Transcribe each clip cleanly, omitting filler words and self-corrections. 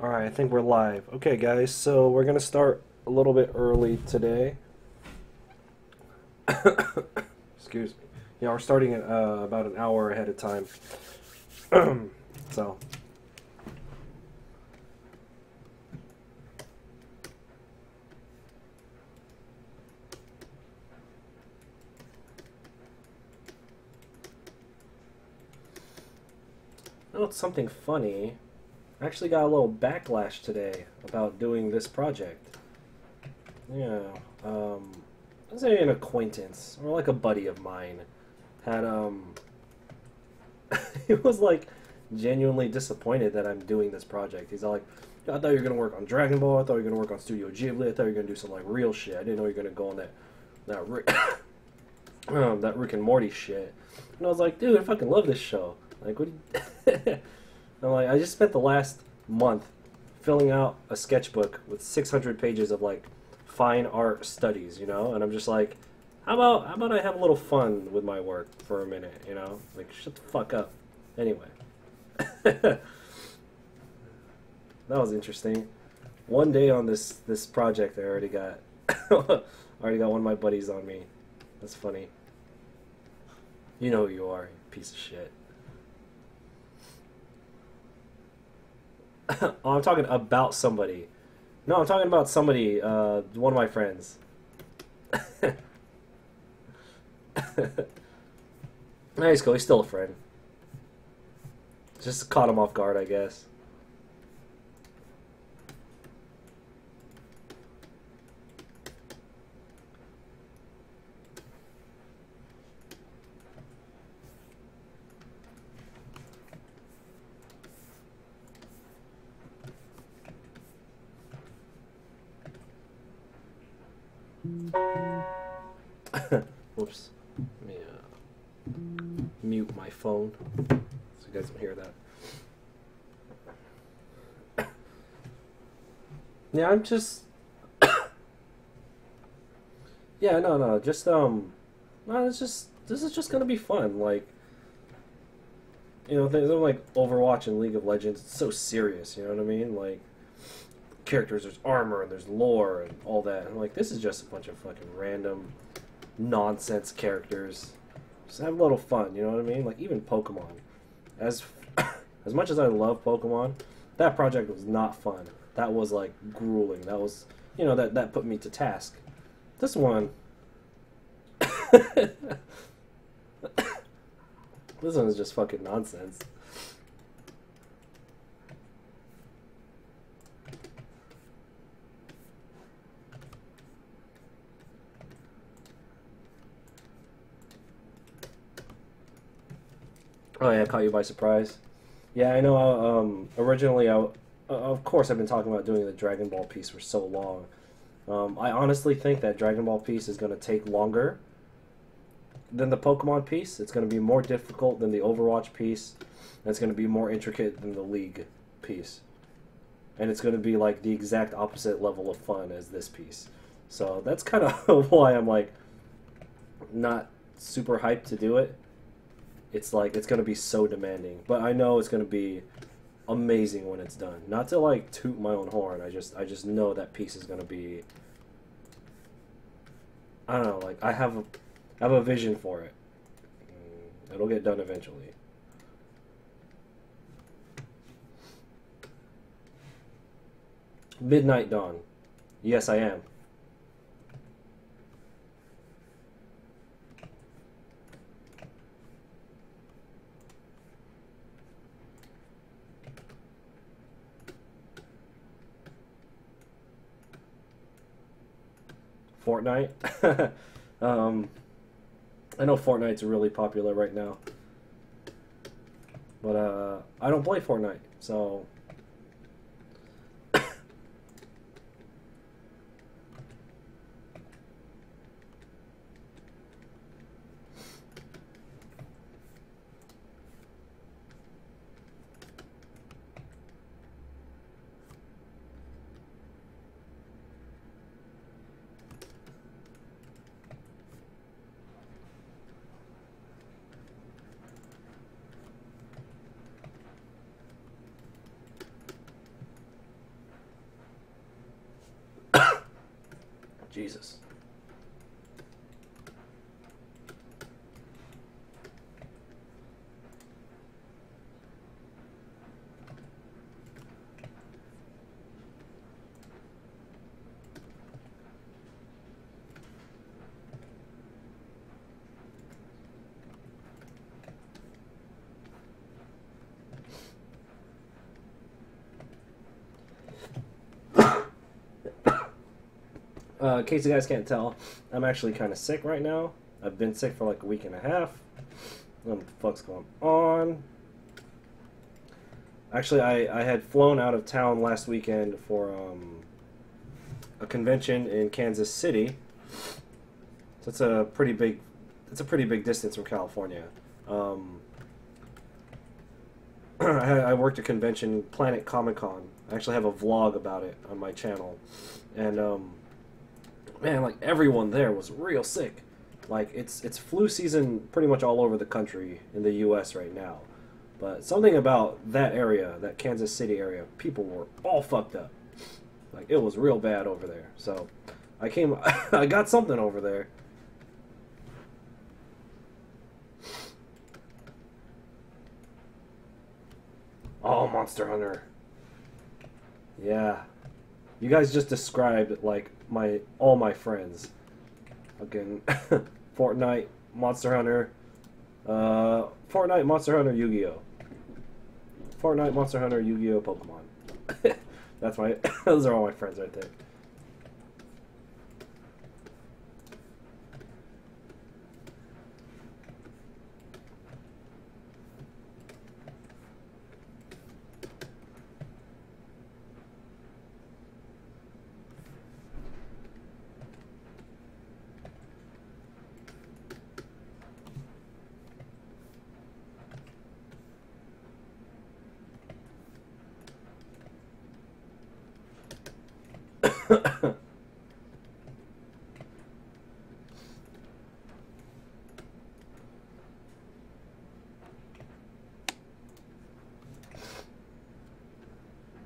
Alright, I think we're live. Okay, guys, so we're gonna start a little bit early today. Excuse me. Yeah, we're starting at about an hour ahead of time. So. Oh, it's something funny. I actually got a little backlash today about doing this project. Yeah, let's say an acquaintance or like a buddy of mine had he was like genuinely disappointed that I'm doing this project. He's all like, "I thought you were gonna work on Dragon Ball. I thought you were gonna work on Studio Ghibli. I thought you were gonna do some like real shit. I didn't know you were gonna go on that Rick and Morty shit." And I was like, "Dude, I fucking love this show. Like, what?" I'm like, I just spent the last month filling out a sketchbook with 600 pages of like fine art studies, you know, and I'm just like, how about I have a little fun with my work for a minute, you know? Like, shut the fuck up. Anyway. That was interesting. One day on this project I already got one of my buddies on me. That's funny. You know who you are, you piece of shit. Oh, I'm talking about somebody. No, I'm talking about somebody, one of my friends. Nice, cool. He's still a friend. Just caught him off guard, I guess. Whoops. Let me mute my phone so you guys don't hear that. Yeah, I'm just... Yeah, no, just, no, it's just... This is just gonna be fun, like... You know, they're like Overwatch and League of Legends. It's so serious, you know what I mean? Like, characters, there's armor, and there's lore, and all that. And, like, this is just a bunch of fucking random nonsense characters. Just have a little fun, you know what I mean? Like, even Pokemon. As as much as I love Pokemon, that project was not fun. That was, like, grueling. That was, you know, that put me to task. This one... This one is just fucking nonsense. Oh yeah, caught you by surprise. Yeah, I know. Originally, of course, I've been talking about doing the Dragon Ball piece for so long. I honestly think that Dragon Ball piece is going to take longer than the Pokemon piece. It's going to be more difficult than the Overwatch piece. And it's going to be more intricate than the League piece. And it's going to be like the exact opposite level of fun as this piece. So that's kind of why I'm like not super hyped to do it. It's like it's going to be so demanding, but I know it's going to be amazing when it's done. Not to like toot my own horn. I just know that piece is going to be, I don't know, like I have a vision for it. It'll get done eventually. Midnight Dawn. Yes, I am. Fortnite. I know Fortnite's really popular right now, but I don't play Fortnite, so Jesus. In case you guys can't tell, I'm actually kind of sick right now. I've been sick for like a week and a half. What the fuck's going on? Actually, I had flown out of town last weekend for a convention in Kansas City. So it's a pretty big distance from California. I worked a convention, Planet Comic Con. I actually have a vlog about it on my channel, and man, like everyone there was real sick. Like it's flu season pretty much all over the country in the U.S. right now. But something about that area, that Kansas City area, people were all fucked up. Like it was real bad over there. So I got something over there. Oh, Monster Hunter. Yeah. You guys just described like all my friends. Again, Fortnite, Monster Hunter, Fortnite, Monster Hunter, Yu-Gi-Oh. Fortnite, Monster Hunter, Yu-Gi-Oh, Pokemon. That's my those are all my friends right there.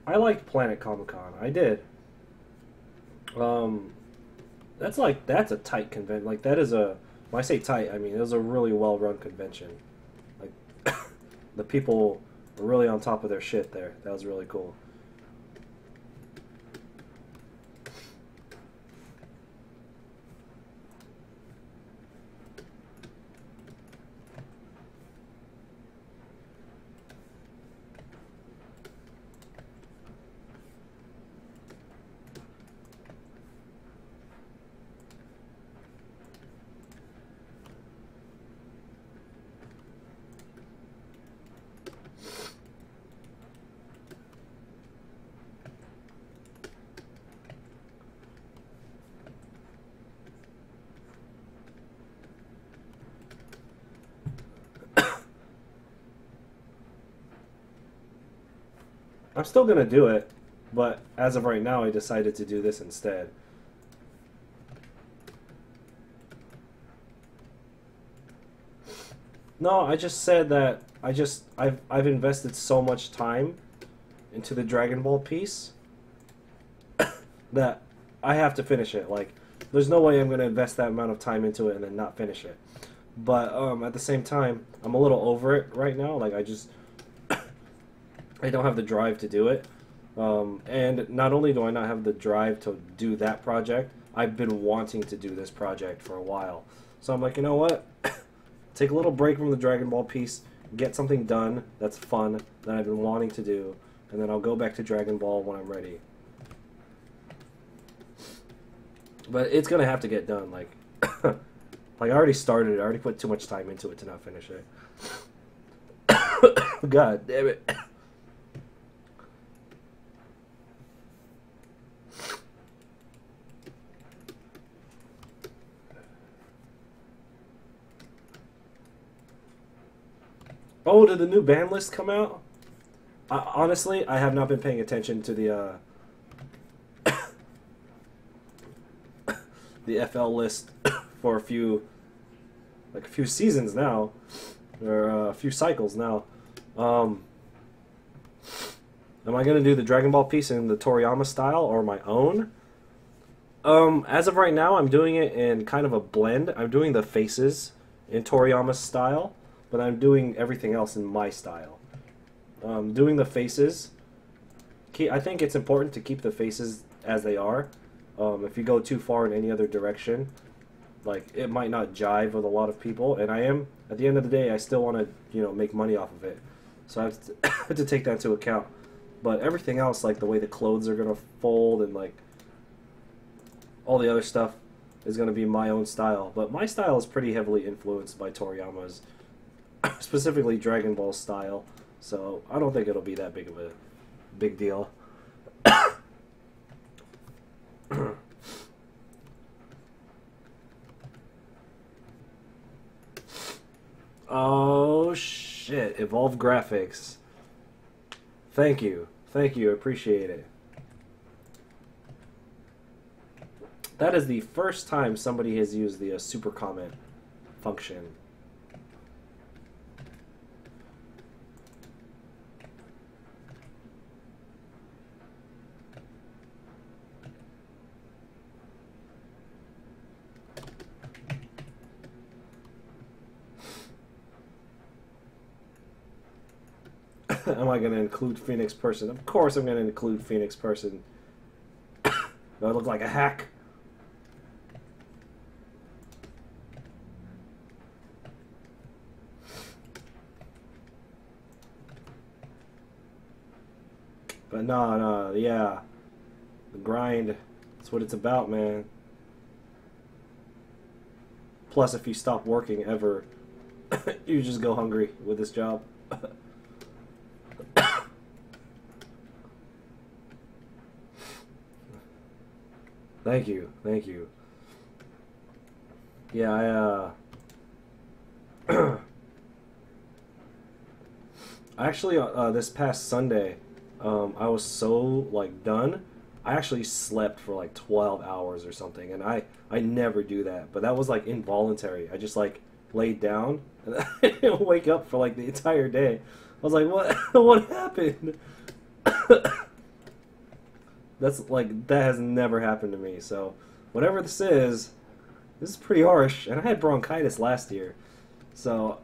I liked Planet Comic Con. I did. That's a tight convention. Like that is a when I say tight, I mean it was a really well run convention. Like the people were really on top of their shit there. That was really cool. I'm still gonna do it, but as of right now, I decided to do this instead. No, I just said that I've invested so much time into the Dragon Ball piece that I have to finish it. Like, there's no way I'm gonna invest that amount of time into it and then not finish it. But at the same time, I'm a little over it right now. Like, I don't have the drive to do it. And not only do I not have the drive to do that project, I've been wanting to do this project for a while. So I'm like, you know what? Take a little break from the Dragon Ball piece, get something done that's fun that I've been wanting to do, and then I'll go back to Dragon Ball when I'm ready. But it's gonna have to get done. Like, like I already started it. I already put too much time into it to not finish it. God damn it. Oh, did the new ban list come out? Honestly, I have not been paying attention to the the FL list for a few seasons now, or a few cycles now. Am I gonna do the Dragon Ball piece in the Toriyama style or my own? As of right now, I'm doing it in kind of a blend. I'm doing the faces in Toriyama's style, but I'm doing everything else in my style. Doing the faces, I think it's important to keep the faces as they are. If you go too far in any other direction, like it might not jive with a lot of people. And I am, at the end of the day, I still want to, make money off of it. So I have to, have to take that into account. But everything else, like the way the clothes are gonna fold and like all the other stuff, is gonna be my own style. But my style is pretty heavily influenced by Toriyama's, specifically Dragon Ball style. So I don't think it'll be that big of a big deal. Oh shit, Evolve Graphics. Thank you. Thank you, appreciate it. That is the first time somebody has used the super comment function. Am I going to include Phoenix Person? Of course I'm going to include Phoenix Person. Do I look like a hack? But no, yeah. The grind, that's what it's about, man. Plus, if you stop working ever, you just go hungry with this job. Thank you, thank you. Yeah, actually, this past Sunday, I was so, like, done. I actually slept for, like, 12 hours or something, and I never do that. But that was, like, involuntary. I just, like, laid down, and I didn't wake up for, like, the entire day. I was like, what? What happened? That's, like, that has never happened to me. So, whatever this is pretty harsh. And I had bronchitis last year. So,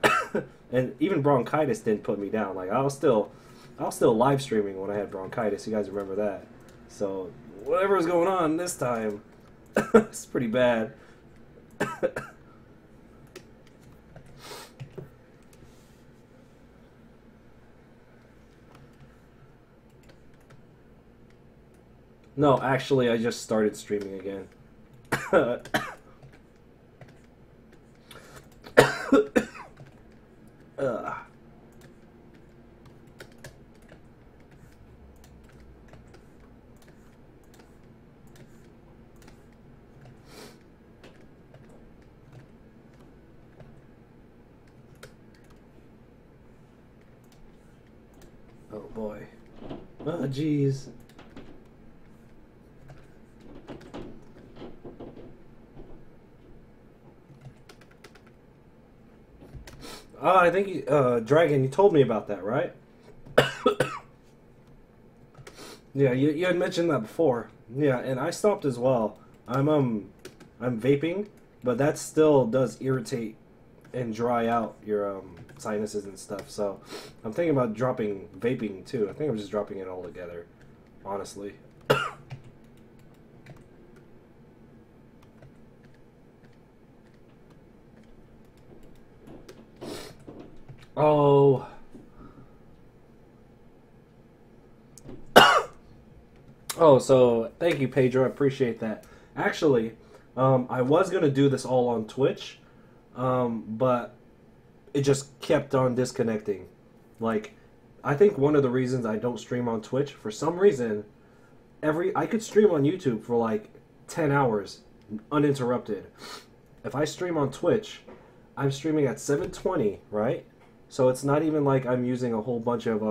and even bronchitis didn't put me down. Like, I was still live streaming when I had bronchitis. You guys remember that? So whatever is going on this time, it's pretty bad. No, actually, I just started streaming again. Oh boy. Oh jeez. I think Dragon, you told me about that, right? Yeah, you had mentioned that before. Yeah, and I stopped as well. I'm vaping, but that still does irritate and dry out your sinuses and stuff. So I'm thinking about dropping vaping too. I think I'm just dropping it all together, honestly. Oh. Oh, so thank you, Pedro. I appreciate that. Actually, I was gonna do this all on Twitch, but it just kept on disconnecting. Like, I think one of the reasons I don't stream on Twitch, for some reason, I could stream on YouTube for like 10 hours uninterrupted. If I stream on Twitch, I'm streaming at 720, right? So it's not even like I'm using a whole bunch of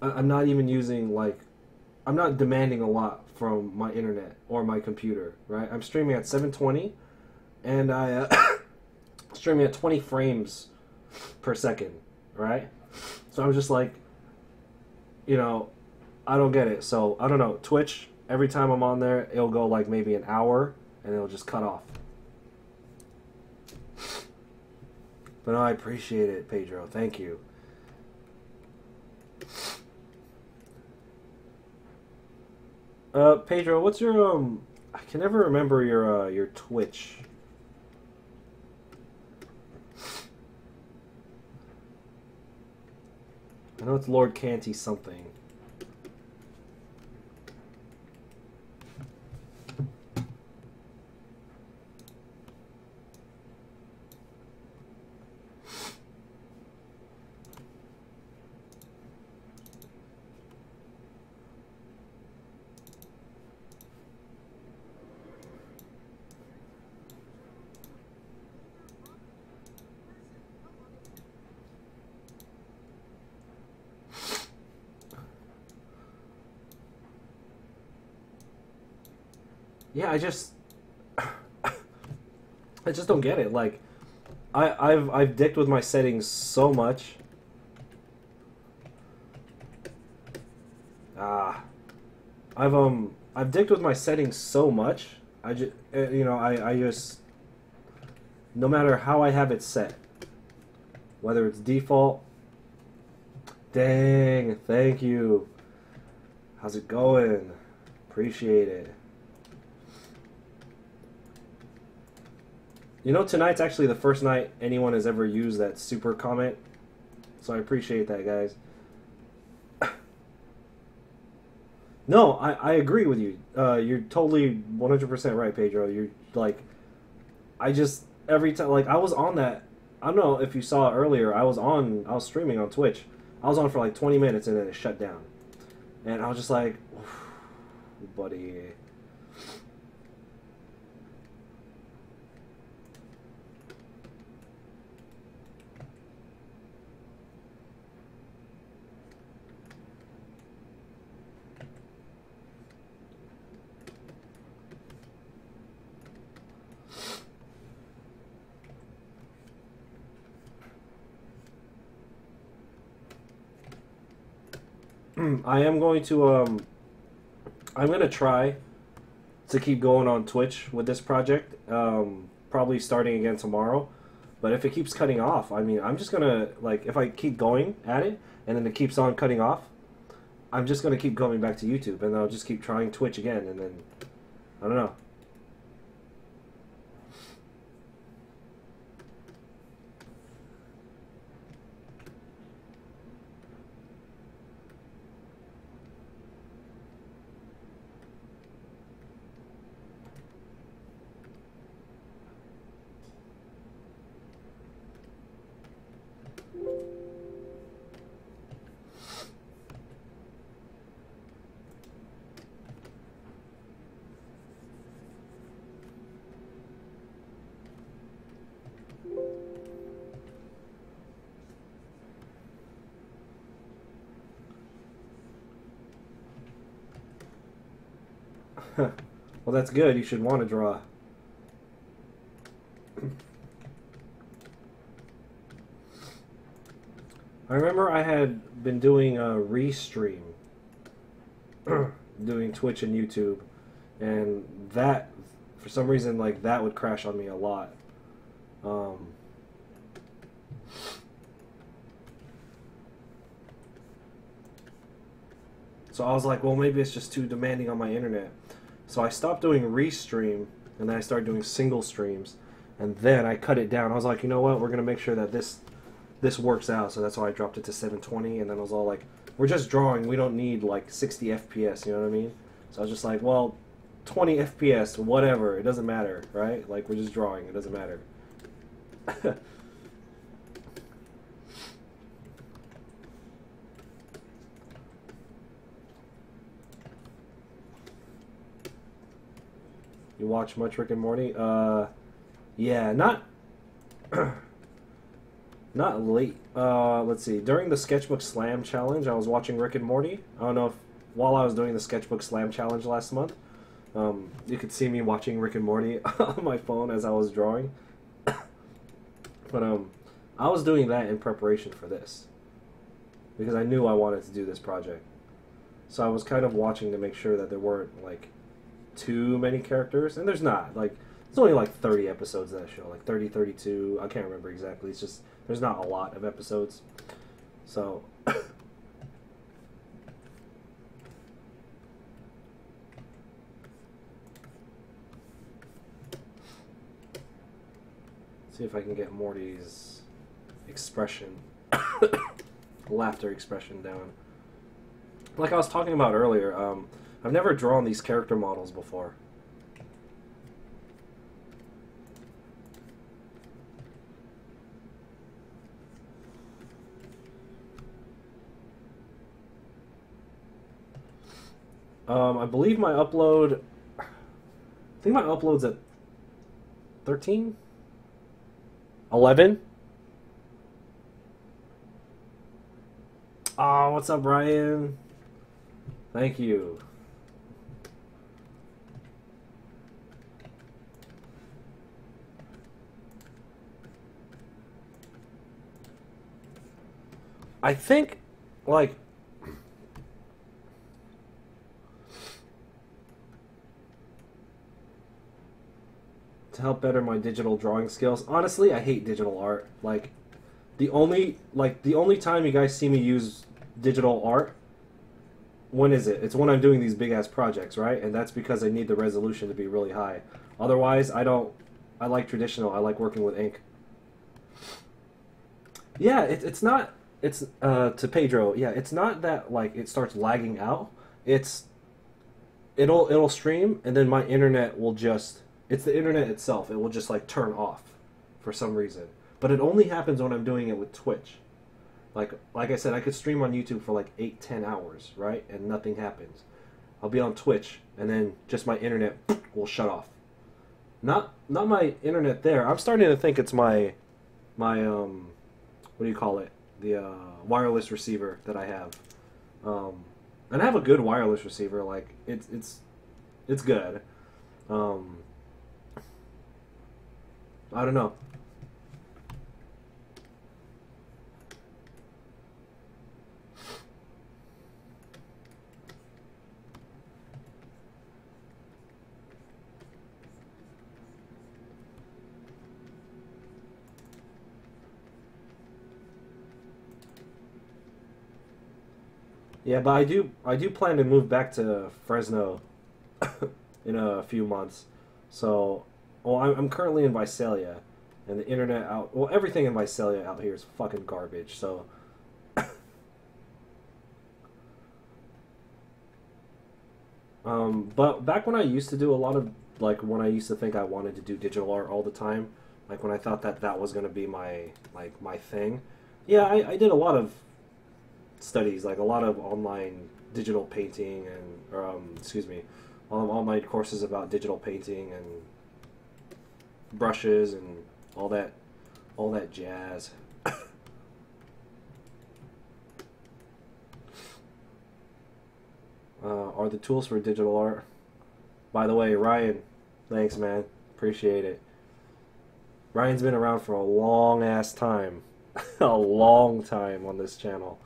I'm not even using like, I'm not demanding a lot from my internet or my computer, right? I'm streaming at 720, and I streaming at 20 frames per second, right? So I'm just like, I don't get it. So I don't know. Twitch, every time I'm on there, it'll go like maybe an hour, and it'll just cut off. But no, I appreciate it, Pedro. Thank you. Pedro, what's your I can never remember your Twitch. I know it's Lord Canty something. Yeah, I just don't get it. Like, I've dicked with my settings so much. I've dicked with my settings so much. I just I just, no matter how I have it set, whether it's default. Dang, thank you. How's it going? Appreciate it. You know, tonight's actually the first night anyone has ever used that super comment. So I appreciate that, guys. No, I agree with you. You're totally 100% right, Pedro. You're like, I just, every time, like, I was on that, I don't know if you saw it earlier, I was streaming on Twitch. I was on for like 20 minutes and then it shut down. And I was just like, buddy. I am going to I'm gonna try to keep going on Twitch with this project, probably starting again tomorrow. But if it keeps cutting off, I mean, I'm just gonna, like, if I keep going at it and then it keeps on cutting off, I'm just gonna keep going back to YouTube and I'll just keep trying Twitch again, and then I don't know. Well, that's good. You should want to draw. I remember I had been doing a restream, doing Twitch and YouTube, and that, for some reason, like, that would crash on me a lot. So I was like, well, maybe it's just too demanding on my internet. So I stopped doing restream, and then I started doing single streams, and then I cut it down. I was like, you know what, we're going to make sure that this works out, so that's why I dropped it to 720, and then I was all like, we're just drawing, we don't need like 60 FPS, you know what I mean? So I was just like, well, 20 FPS, whatever, it doesn't matter, right? Like, we're just drawing, it doesn't matter. You watch much Rick and Morty? Yeah, not not late. Let's see. During the Sketchbook Slam Challenge, I was watching Rick and Morty. I don't know if while I was doing the Sketchbook Slam Challenge last month, you could see me watching Rick and Morty on my phone as I was drawing. But I was doing that in preparation for this because I knew I wanted to do this project. So I was kind of watching to make sure that there weren't like too many characters, and there's not. Like it's only like 30 episodes of that show, like 30, 32. I can't remember exactly. It's just there's not a lot of episodes. So see if I can get Morty's expression, laughter expression down. Like I was talking about earlier, I've never drawn these character models before. I believe my upload, I think my upload's at 13? 11? Oh, what's up, Ryan? Thank you. I think, like, to help better my digital drawing skills. Honestly, I hate digital art. Like, the only time you guys see me use digital art, when is it? It's when I'm doing these big ass projects, right? And that's because I need the resolution to be really high. Otherwise, I don't. I like traditional. I like working with ink. Yeah, it's not. It's to Pedro. Yeah, it's not that like it starts lagging out. It's it'll stream and then my internet will just. It's the internet itself. It will just like turn off for some reason. But it only happens when I'm doing it with Twitch. Like I said, I could stream on YouTube for like 8-10 hours, right? And nothing happens. I'll be on Twitch, and then just my internet will shut off. Not my internet there. I'm starting to think it's my what do you call it? The wireless receiver that I have. And I have a good wireless receiver. Like it's good. I don't know. Yeah, but I do plan to move back to Fresno in a few months. So, well, I'm currently in Visalia, and the internet out. Well, everything in Visalia out here is fucking garbage. So, but back when I used to do a lot of like when I used to think I wanted to do digital art all the time, like when I thought that that was gonna be my my thing. Yeah, I did a lot of studies, like a lot of online digital painting and, or, excuse me, online courses about digital painting and brushes and all that jazz. Are the tools for digital art? By the way, Ryan, thanks, man. Appreciate it. Ryan's been around for a long ass time. A long time on this channel.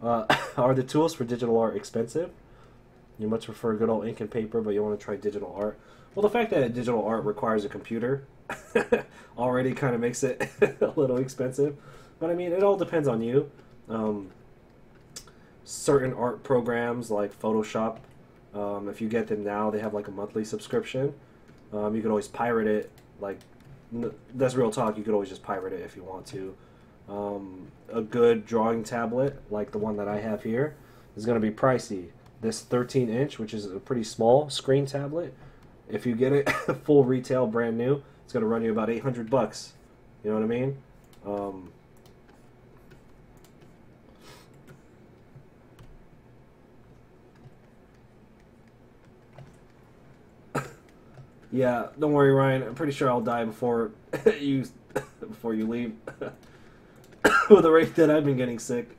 Are the tools for digital art expensive? You much prefer good old ink and paper, but you want to try digital art? Well, the fact that digital art requires a computer already kind of makes it a little expensive. But I mean, it all depends on you. Certain art programs like Photoshop, if you get them now, they have like a monthly subscription. You can always pirate it. Like, that's real talk. You could always just pirate it if you want to. A good drawing tablet, like the one that I have here, is going to be pricey. This 13-inch, which is a pretty small screen tablet, if you get it full retail, brand new, it's going to run you about $800. You know what I mean? Yeah, don't worry, Ryan. I'm pretty sure I'll die before you before you leave. With the rate that I've been getting sick.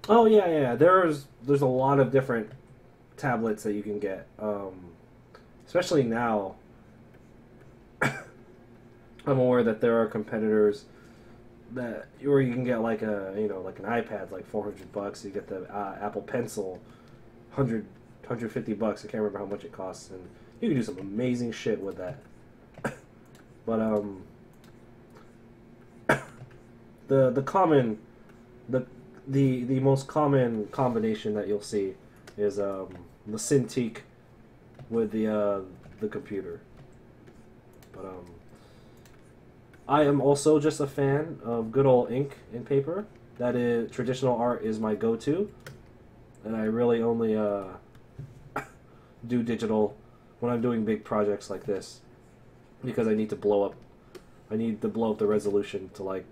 Oh yeah, yeah. There's a lot of different tablets that you can get. Especially now, I'm aware that there are competitors that or you can get like a like an iPad like $400. You get the Apple Pencil, 150 bucks. I can't remember how much it costs, and you can do some amazing shit with that. But the common the the most common combination that you'll see is the Cintiq with the computer. But I am also just a fan of good old ink and paper. That is traditional art is my go-to, and I really only do digital when I'm doing big projects like this because I need to blow up. I need to blow up the resolution to like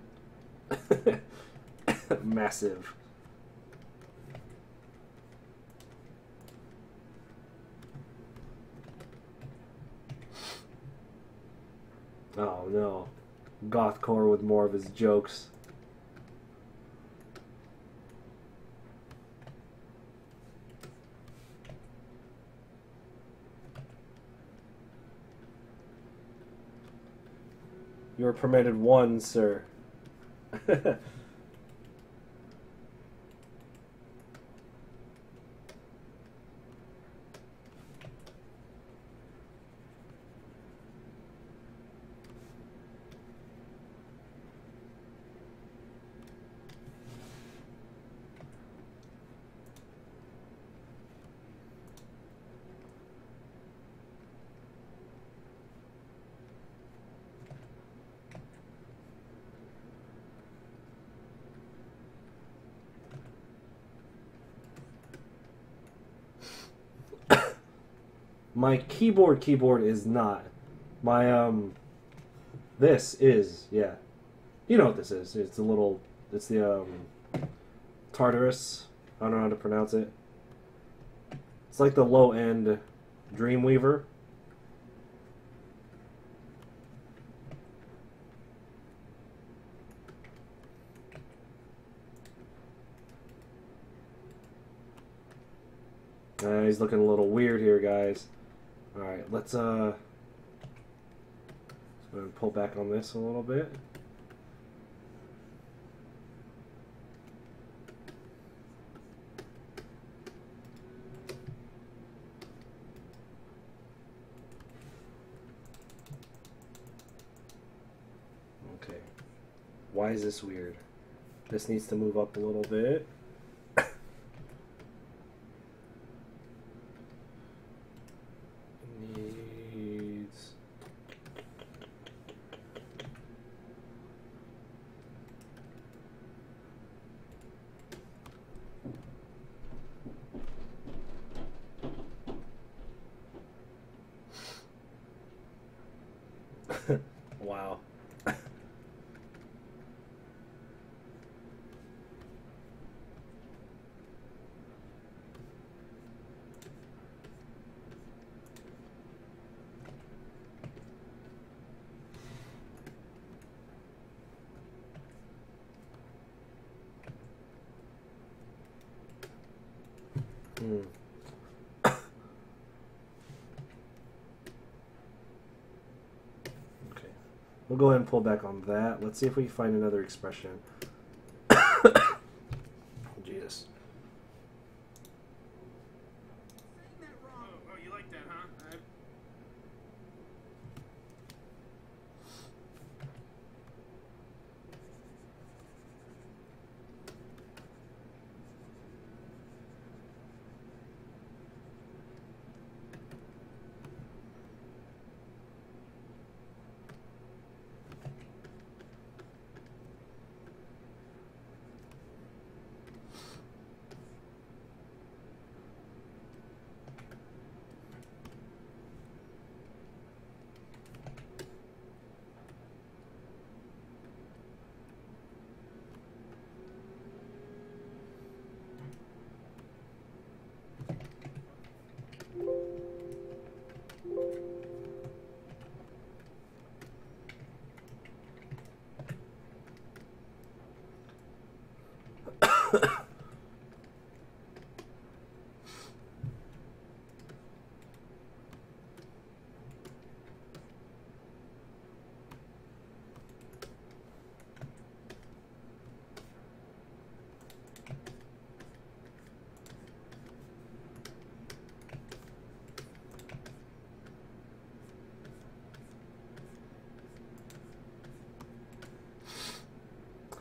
massive. Oh no, gothcore with more of his jokes. You're permitted one, sir. My keyboard is not. My this is, yeah. You know what this is. It's the Tartarus. I don't know how to pronounce it. It's like the low end Dreamweaver. He's looking a little weird here, guys. Alright, let's go and pull back on this a little bit. Okay. Why is this weird? This needs to move up a little bit. Needs... Wow. Hmm. Okay. We'll go ahead and pull back on that. Let's see if we can find another expression. Jesus. Oh, you like that, huh?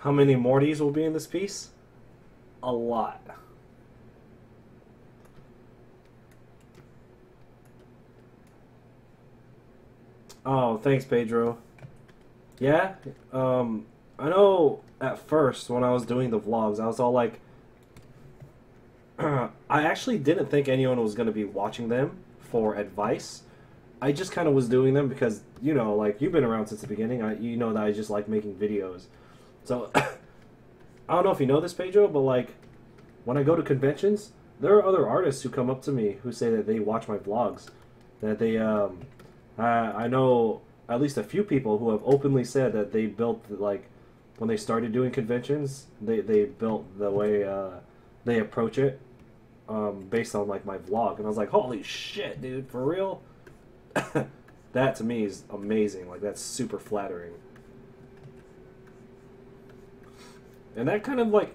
How many Mortys will be in this piece? A lot. Oh, thanks, Pedro. Yeah, I know at first when I was doing the vlogs, I was all like, I actually didn't think anyone was going to be watching them for advice. I just kind of was doing them because, you know, like, you've been around since the beginning. You know that I just like making videos. So, I don't know if you know this, Pedro, but, like, when I go to conventions, there are other artists who come up to me who say that they watch my vlogs. That they, I know at least a few people who have openly said that they built, like, when they started doing conventions, they built the way they approach it based on, like, my vlog. And I was like, holy shit, dude, for real? That to me is amazing. Like, that's super flattering. And that kind of, like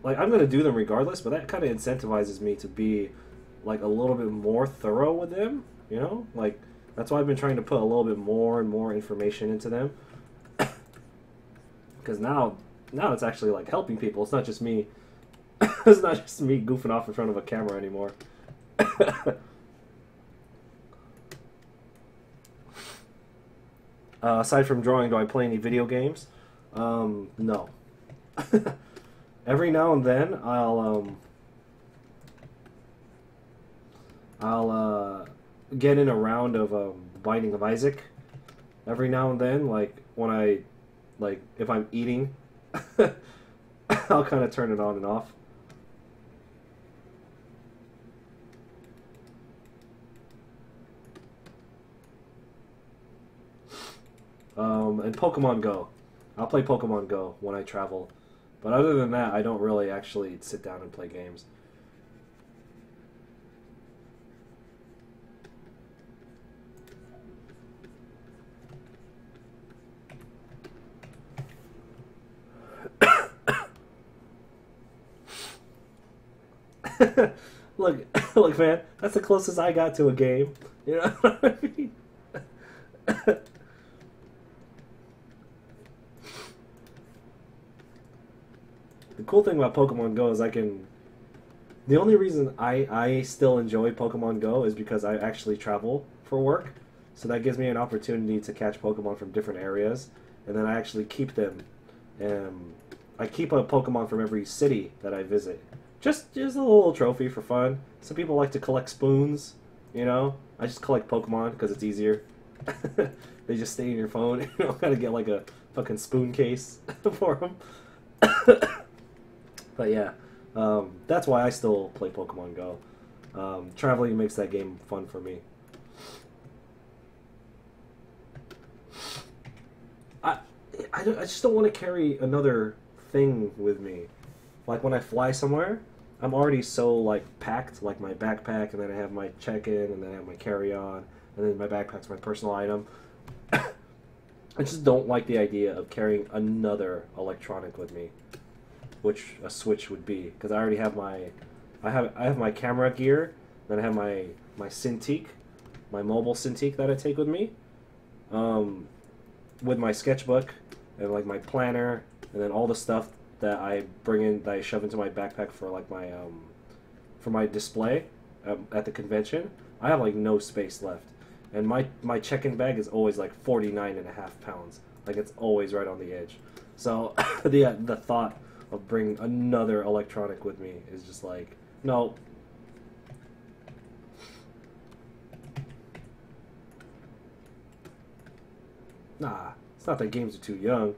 I'm going to do them regardless, but that kind of incentivizes me to be, like, a little bit more thorough with them, you know? Like, that's why I've been trying to put a little bit more and more information into them. Because now it's actually, like, helping people. It's not just me. It's not just me goofing off in front of a camera anymore. Aside from drawing, do I play any video games? No. Every now and then, I'll get in a round of Binding of Isaac. Every now and then, like when if I'm eating, I'll kind of turn it on and off. And Pokemon Go. I'll play Pokemon Go when I travel. But other than that, I don't really actually sit down and play games. Look, man, that's the closest I got to a game. You know what I mean? The cool thing about Pokemon Go is the only reason I still enjoy Pokemon Go is because I actually travel for work. So that gives me an opportunity to catch Pokemon from different areas. And then I actually keep them. I keep a Pokemon from every city that I visit. Just a little trophy for fun. Some people like to collect spoons, you know. I just collect Pokemon because it's easier. They just stay in your phone. You don't gotta get like a fucking spoon case for them. But yeah, that's why I still play Pokemon Go. Traveling makes that game fun for me. I just don't want to carry another thing with me. Like when I fly somewhere, I'm already so like packed, like my backpack, and then I have my check-in, and then I have my carry-on, and then my backpack's my personal item. I just don't like the idea of carrying another electronic with me, which a Switch would be, because I already have I have my camera gear, then I have my Cintiq, my mobile Cintiq that I take with me, with my sketchbook and like my planner, and then all the stuff that I bring in, that I shove into my backpack for like my for my display at the convention. I have like no space left, and my check-in bag is always like 49.5 pounds. Like it's always right on the edge. So the thought of bringing another electronic with me is just like, no. Nah, it's not that games are too young.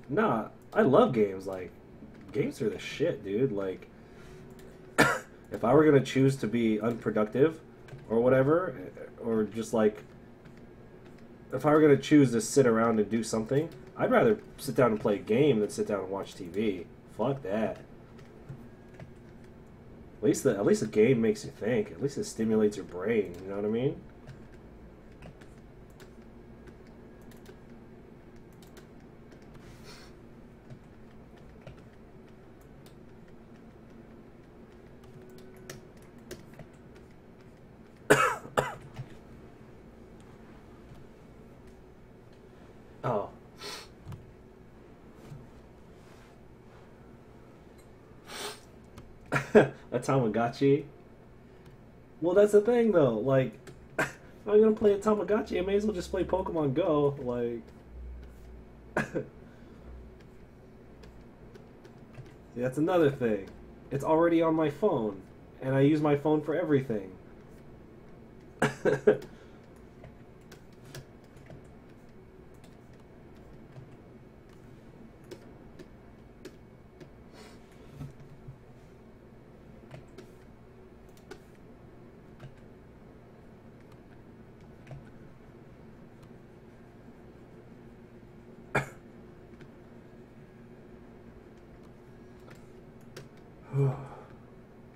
Nah, I love games. Like, games are the shit, dude. Like, if I were gonna choose to be unproductive or whatever, or just like, if I were gonna choose to sit around and do something, I'd rather sit down and play a game than sit down and watch TV. Fuck that. At least the game makes you think. At least it stimulates your brain. You know what I mean? Oh. A Tamagotchi? Well, that's the thing, though. Like, if I'm gonna play a Tamagotchi, I may as well just play Pokemon Go. Like, that's another thing. It's already on my phone, and I use my phone for everything.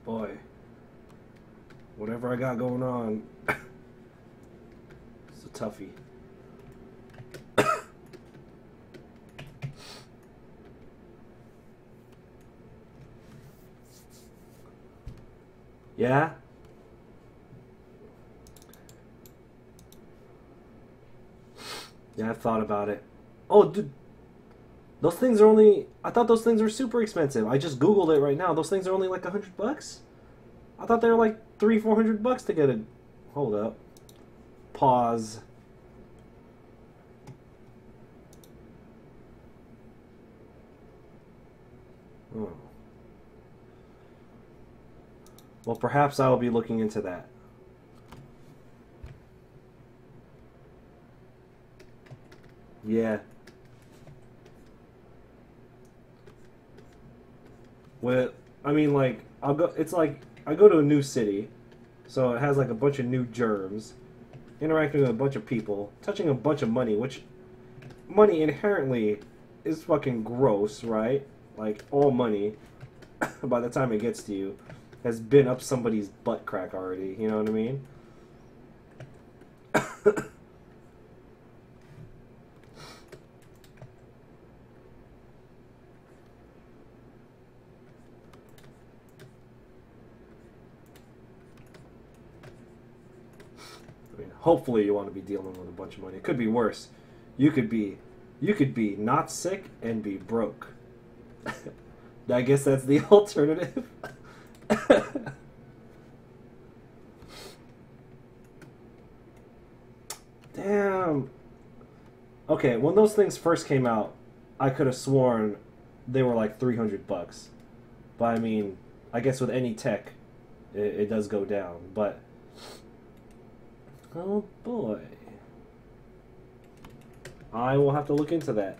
Boy, whatever I got going on, it's a toughie. Yeah? Yeah, I've thought about it. Oh, dude, those things are only... I thought those things were super expensive. I just Googled it right now. Those things are only like $100? I thought they were like $300-400 to get a... Hold up. Pause. Oh. Well, perhaps I will be looking into that. Yeah. Well, I mean, like, I'll go. It's like I go to a new city, so it has like a bunch of new germs, interacting with a bunch of people, touching a bunch of money, which money inherently is fucking gross, right? Like all money, by the time it gets to you, has been up somebody's butt crack already. You know what I mean? Hopefully you want to be dealing with a bunch of money. It could be worse. You could be not sick and be broke. I guess that's the alternative. Damn. Okay, when those things first came out, I could have sworn they were like $300. But I mean, I guess with any tech, it does go down. But oh boy. I will have to look into that.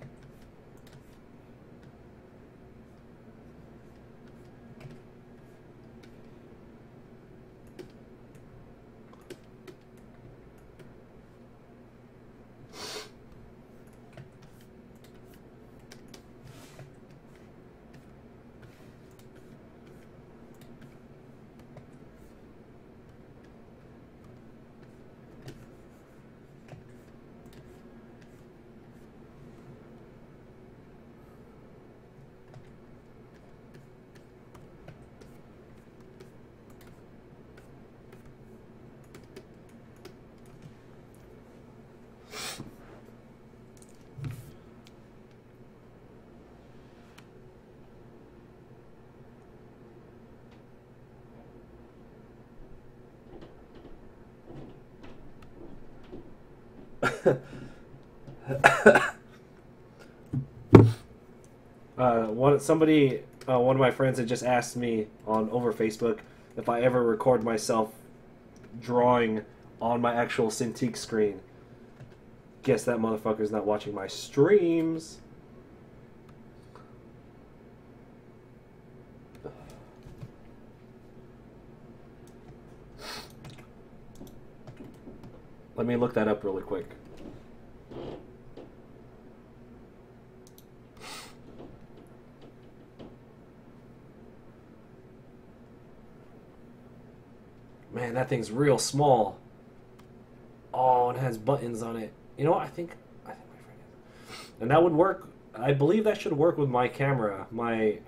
One of my friends had just asked me on over Facebook if I ever record myself drawing on my actual Cintiq screen. Guess that motherfucker's not watching my streams. Let me look that up really quick. Man, that thing's real small. Oh, it has buttons on it. You know what? I think my friend is. And that would work. I believe that should work with my camera. My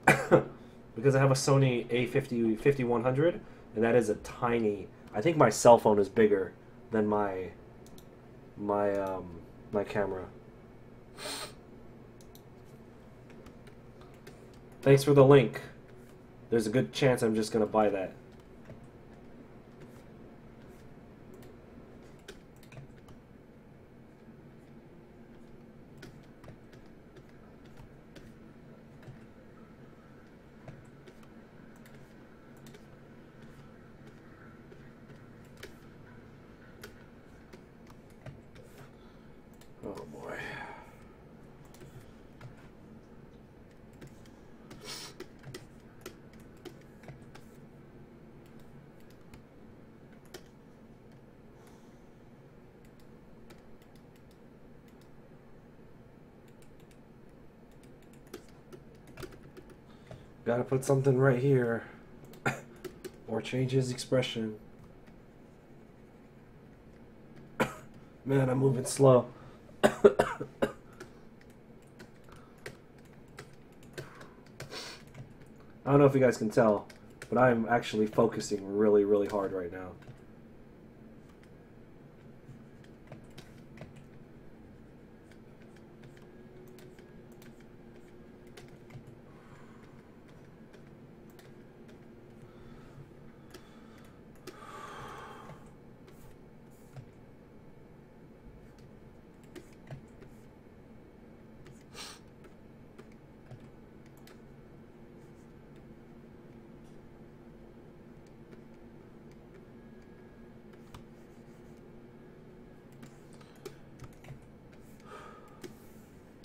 because I have a Sony A5100, and that is a tiny. I think my cell phone is bigger than my camera. Thanks for the link. There's a good chance I'm just gonna buy that. Oh boy. Gotta put something right here. Or change his expression. Man, I'm moving slow. I don't know if you guys can tell, but I'm actually focusing really, really hard right now.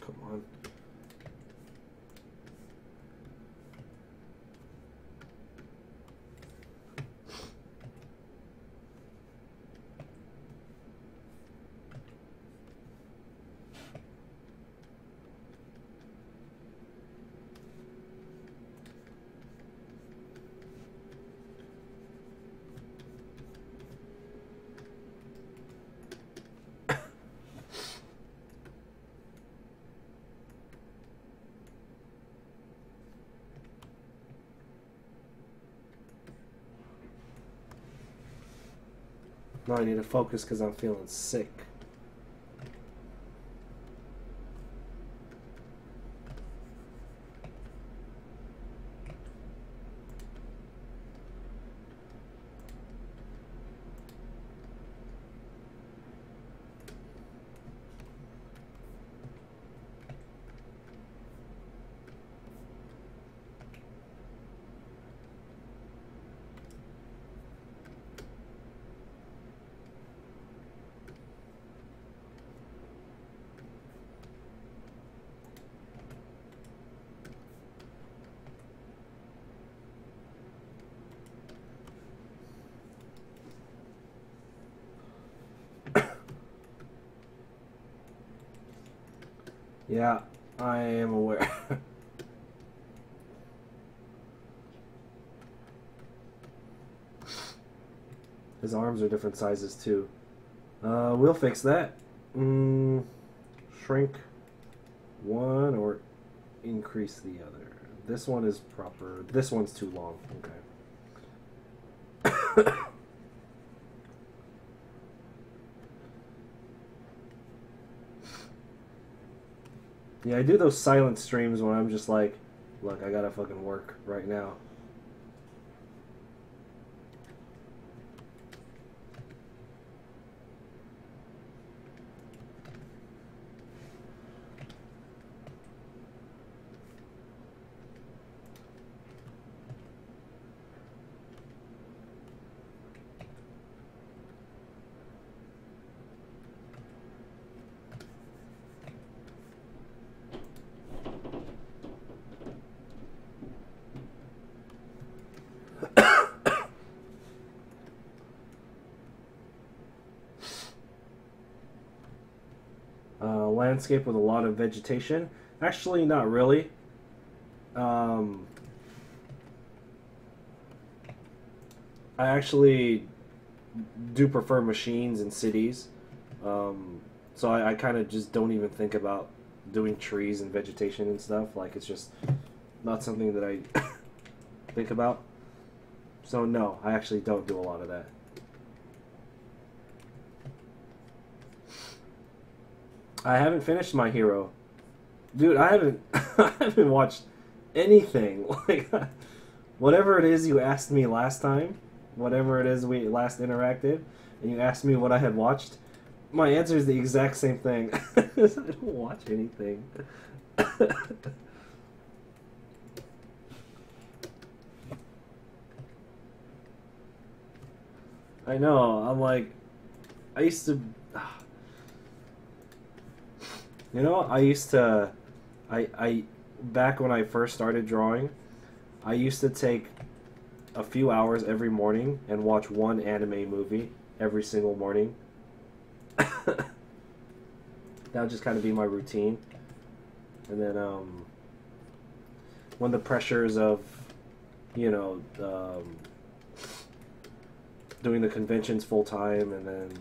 Come on. Now I need to focus because I'm feeling sick. Yeah, I am aware. His arms are different sizes too. We'll fix that. Shrink one or increase the other. This one is proper. This one's too long. Okay. Yeah, I do those silent streams when I'm just like, look, I gotta fucking work right now. Landscape with a lot of vegetation. Actually, not really. I actually do prefer machines and cities. So I kind of just don't even think about doing trees and vegetation and stuff. Like, it's just not something that I think about. So no, I actually don't do a lot of that. I haven't finished My Hero. Dude, I haven't I haven't watched anything. Like whatever it is you asked me last time, whatever it is we last interacted, and you asked me what I had watched, my answer is the exact same thing. I don't watch anything. I know. I'm like, I used to, I used to, I back when I first started drawing, I used to take a few hours every morning and watch one anime movie every single morning. That would just kind of be my routine. And then when the pressures of, you know, doing the conventions full time, and then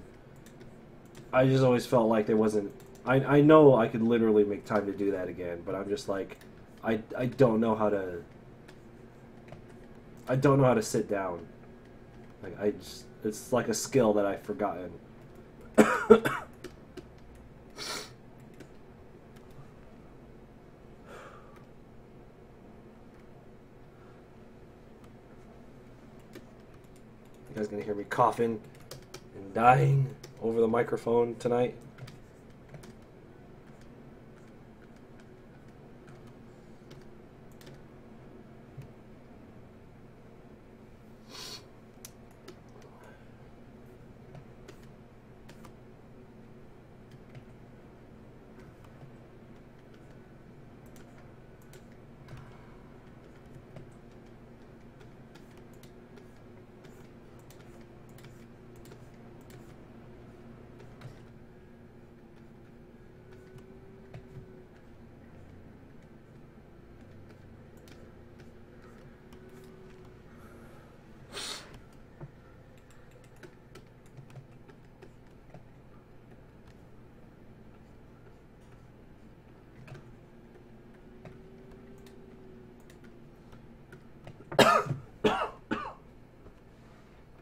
I just always felt like there wasn't. I know I could literally make time to do that again, but I'm just like, I don't know how to. I don't know how to sit down. Like it's like a skill that I've forgotten. You guys gonna hear me coughing and dying over the microphone tonight?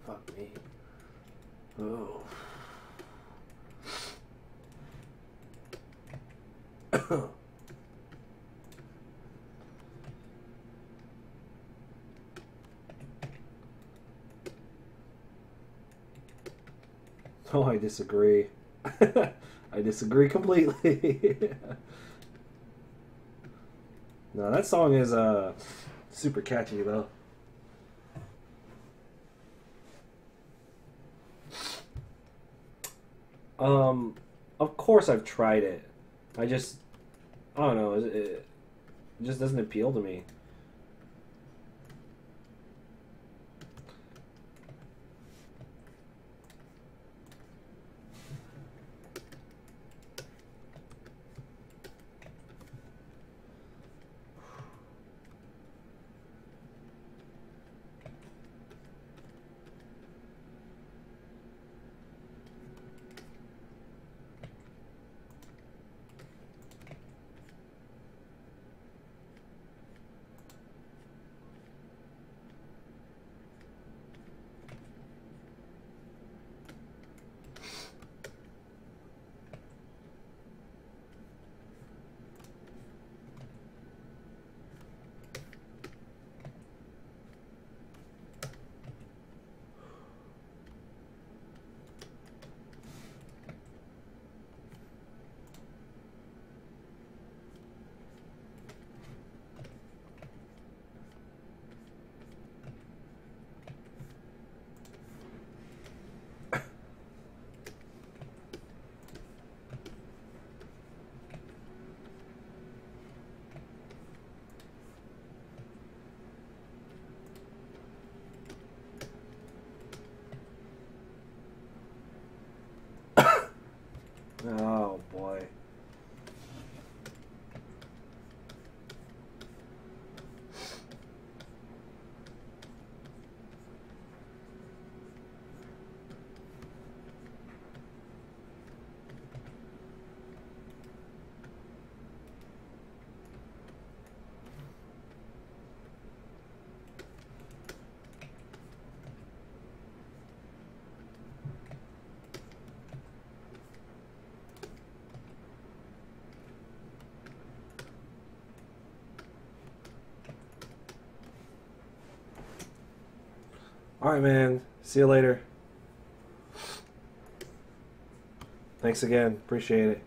Fuck me. Oh. Oh, I disagree. I disagree completely. No, that song is super catchy though. Of course I've tried it. I just, I don't know. It just doesn't appeal to me. All right, man. See you later. Thanks again. Appreciate it.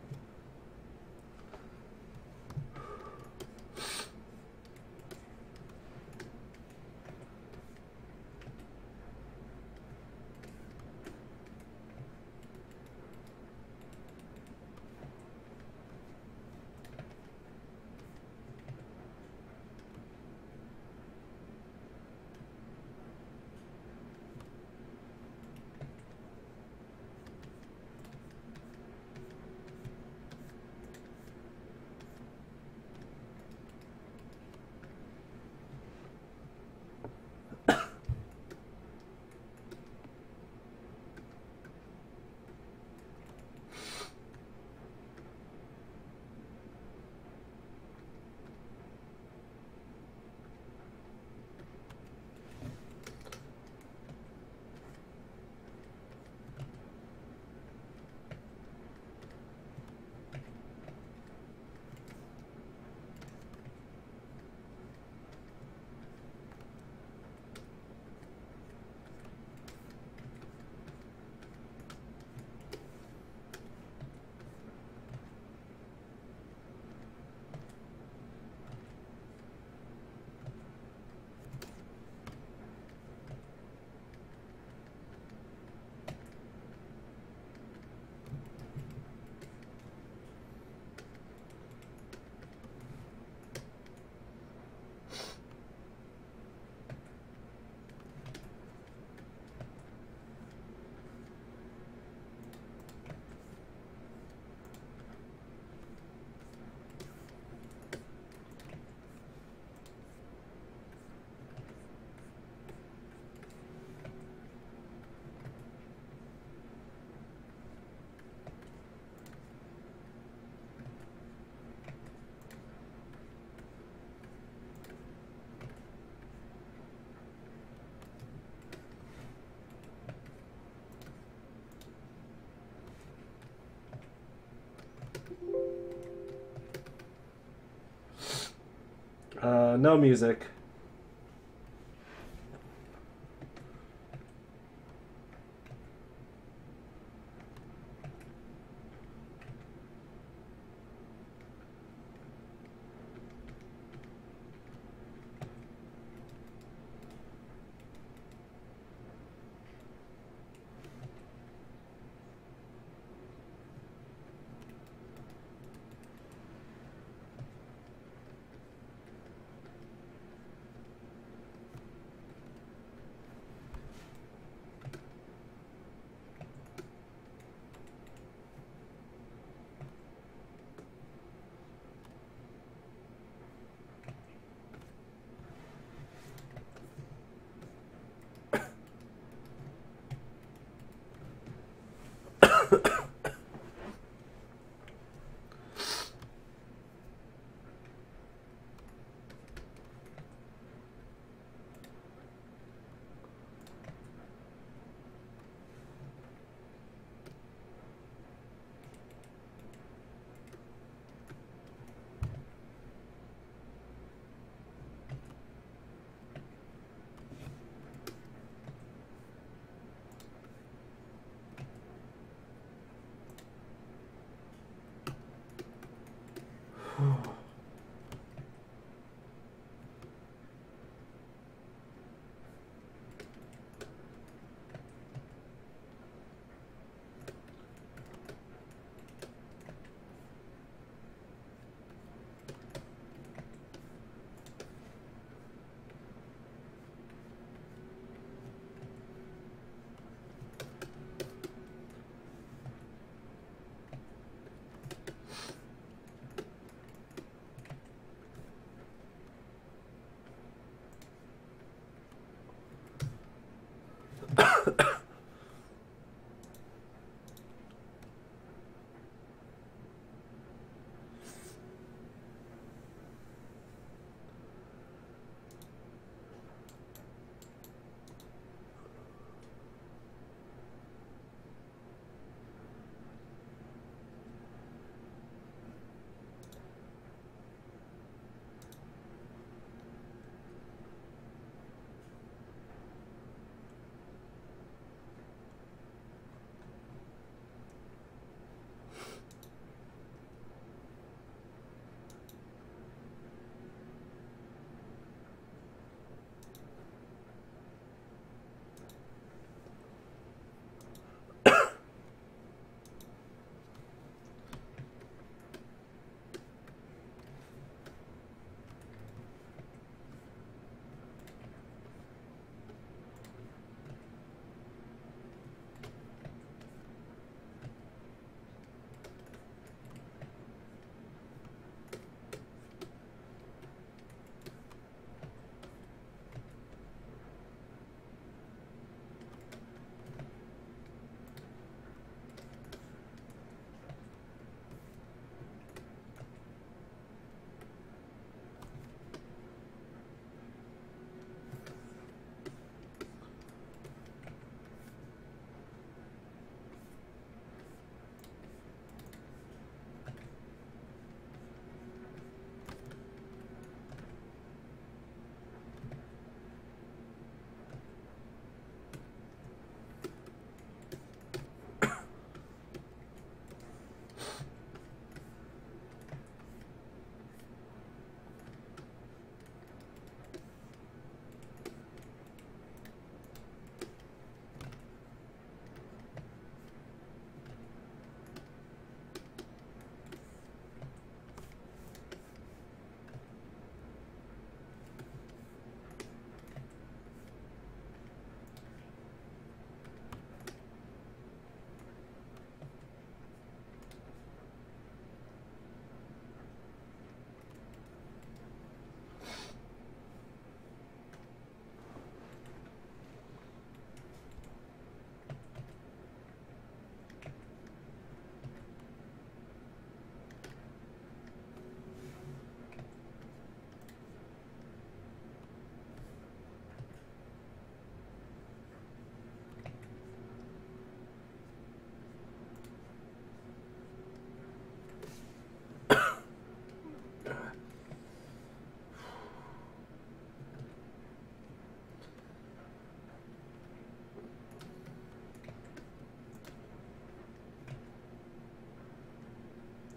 No music.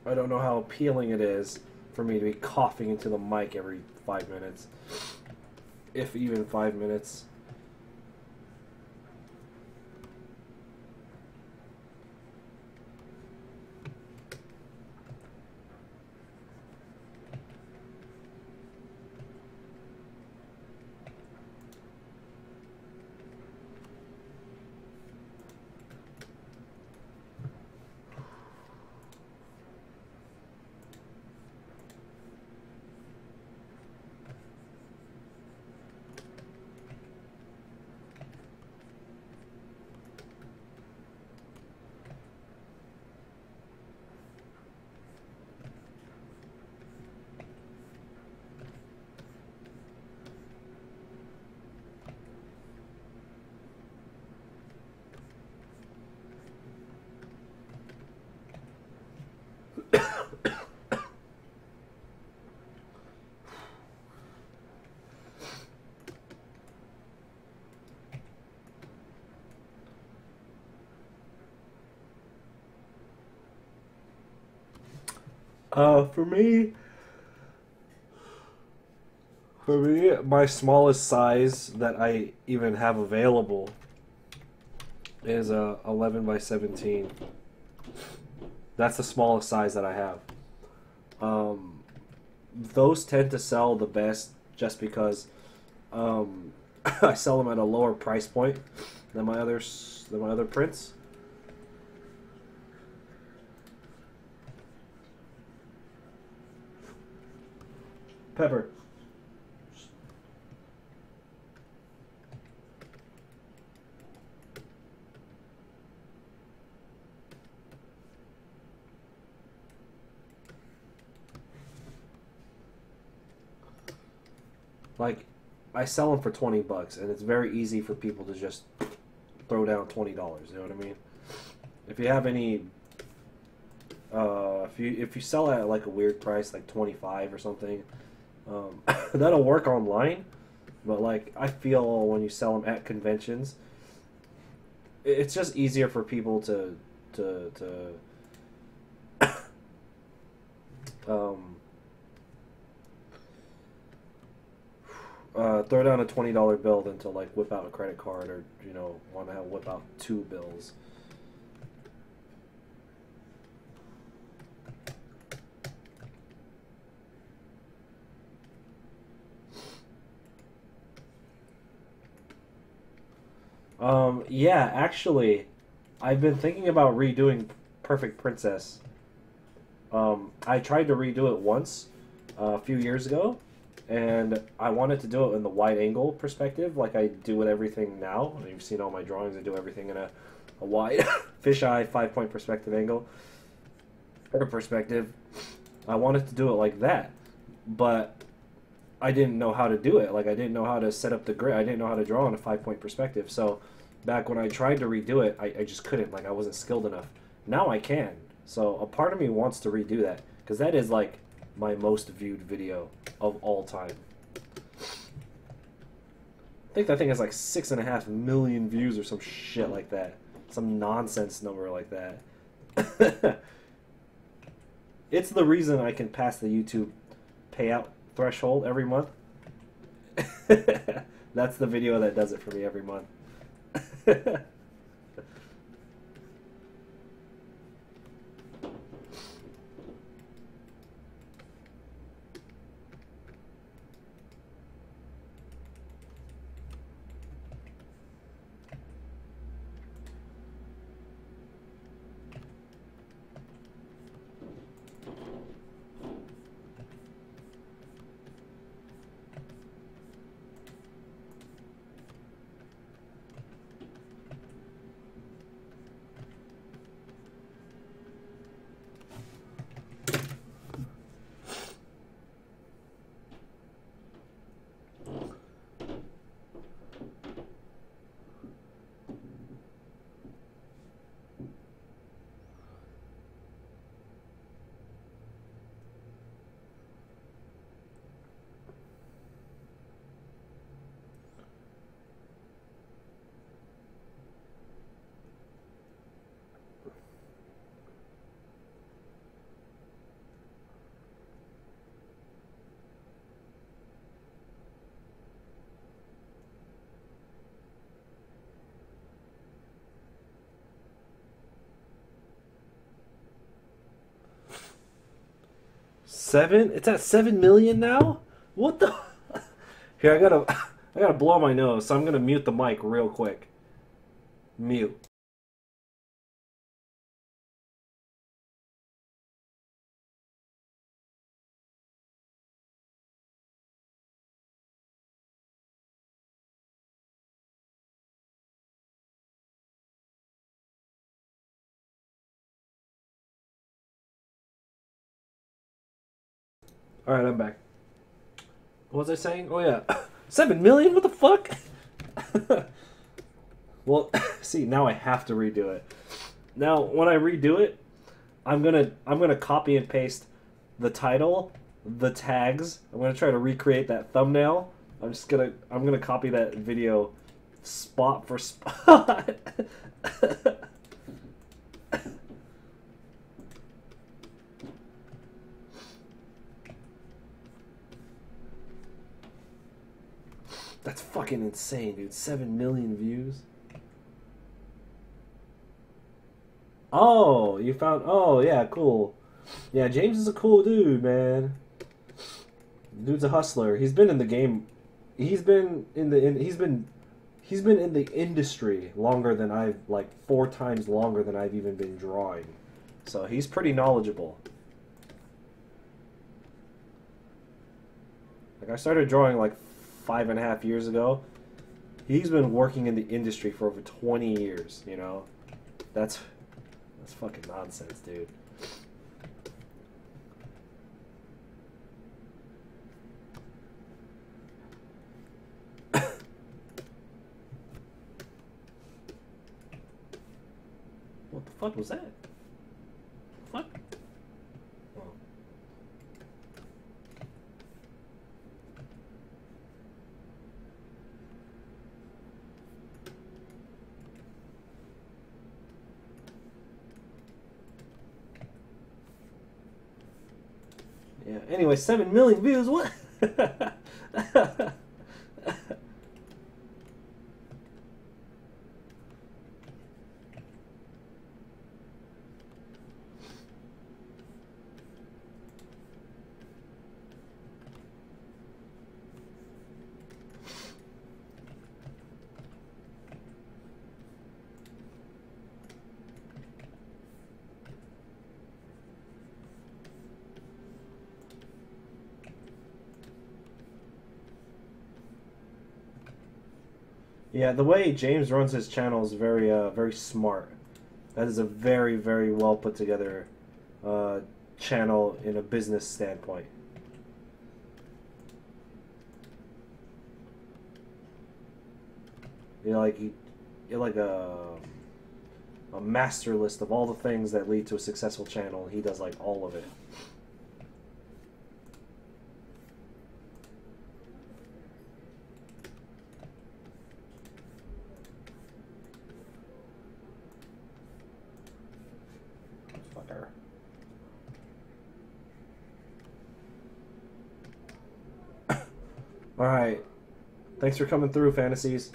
I don't know how appealing it is for me to be coughing into the mic every 5 minutes, if even 5 minutes. For me, my smallest size that I even have available is a 11 by 17. That's the smallest size that I have. Those tend to sell the best just because I sell them at a lower price point than my other prints. Pepper. Like, I sell them for $20, and it's very easy for people to just throw down $20. You know what I mean? If you have any, if you sell at like a weird price, like 25 or something, that'll work online. But like, I feel when you sell them at conventions, it's just easier for people to throw down a $20 bill than to like whip out a credit card or want to whip out 2 bills. Yeah, actually, I've been thinking about redoing Perfect Princess. I tried to redo it once a few years ago, and I wanted to do it in the wide angle perspective, like I do with everything now. You've seen all my drawings. I do everything in a wide fisheye 5-point perspective angle or perspective. I wanted to do it like that, but I didn't know how to do it. Like, I didn't know how to set up the grid. I didn't know how to draw in a 5-point perspective. So back when I tried to redo it, I just couldn't. Like, I wasn't skilled enough. Now I can. So a part of me wants to redo that, because that is like my most viewed video of all time. I think that thing has like 6.5 million views or some shit like that. Some nonsense number like that. It's the reason I can pass the YouTube payout threshold every month. That's the video that does it for me every month. 7? It's at 7 million now? What the? Here, I gotta blow my nose, so I'm gonna mute the mic real quick. Mute. Alright, I'm back. What was I saying? Oh yeah. 7 million? What the fuck? Well, see, now I have to redo it. Now, when I redo it, I'm gonna copy and paste the title, the tags. I'm gonna try to recreate that thumbnail. I'm gonna copy that video spot for spot. That's fucking insane, dude. 7 million views. Oh, you found. Oh, yeah, cool. Yeah, James is a cool dude, man. Dude's a hustler. He's been in the game. He's been in the. He's been in the industry longer than I've, like 4 times longer than I've even been drawing. So he's pretty knowledgeable. Like I started drawing like 5.5 years ago. He's been working in the industry for over 20 years. You know, that's fucking nonsense, dude. What the fuck was that? Fuck. Oh. Yeah. Anyway, 7 million views. What? Yeah, the way James runs his channel is very smart. That is a very, very well put together channel in a business standpoint. You're like a master list of all the things that lead to a successful channel. He does like all of it. Fucker. All right. Thanks for coming through, Fantasies.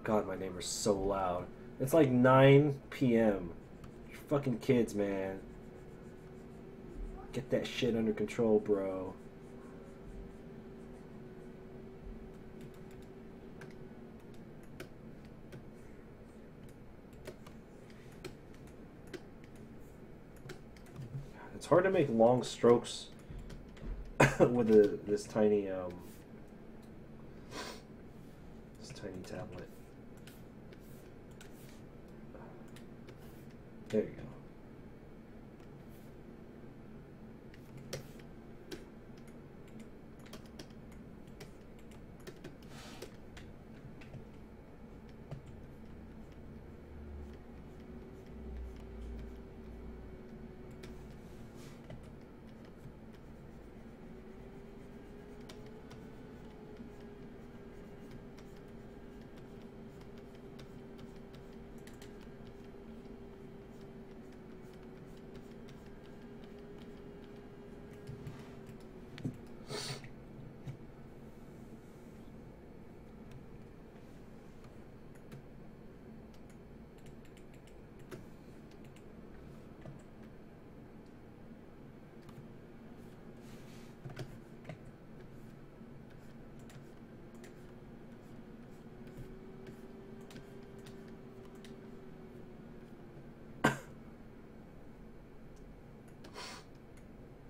God, my neighbor's so loud. It's like 9 p.m. You're fucking kids, man. Get that shit under control, bro. It's hard to make long strokes with this tiny tablet. There you go.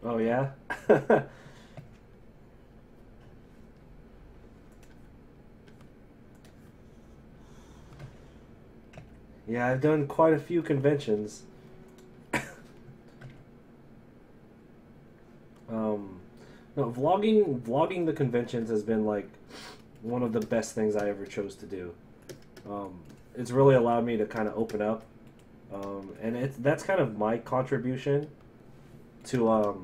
Oh yeah. Yeah, I've done quite a few conventions. Um, no, vlogging the conventions has been like one of the best things I ever chose to do. Um, it's really allowed me to kind of open up, and that's kind of my contribution to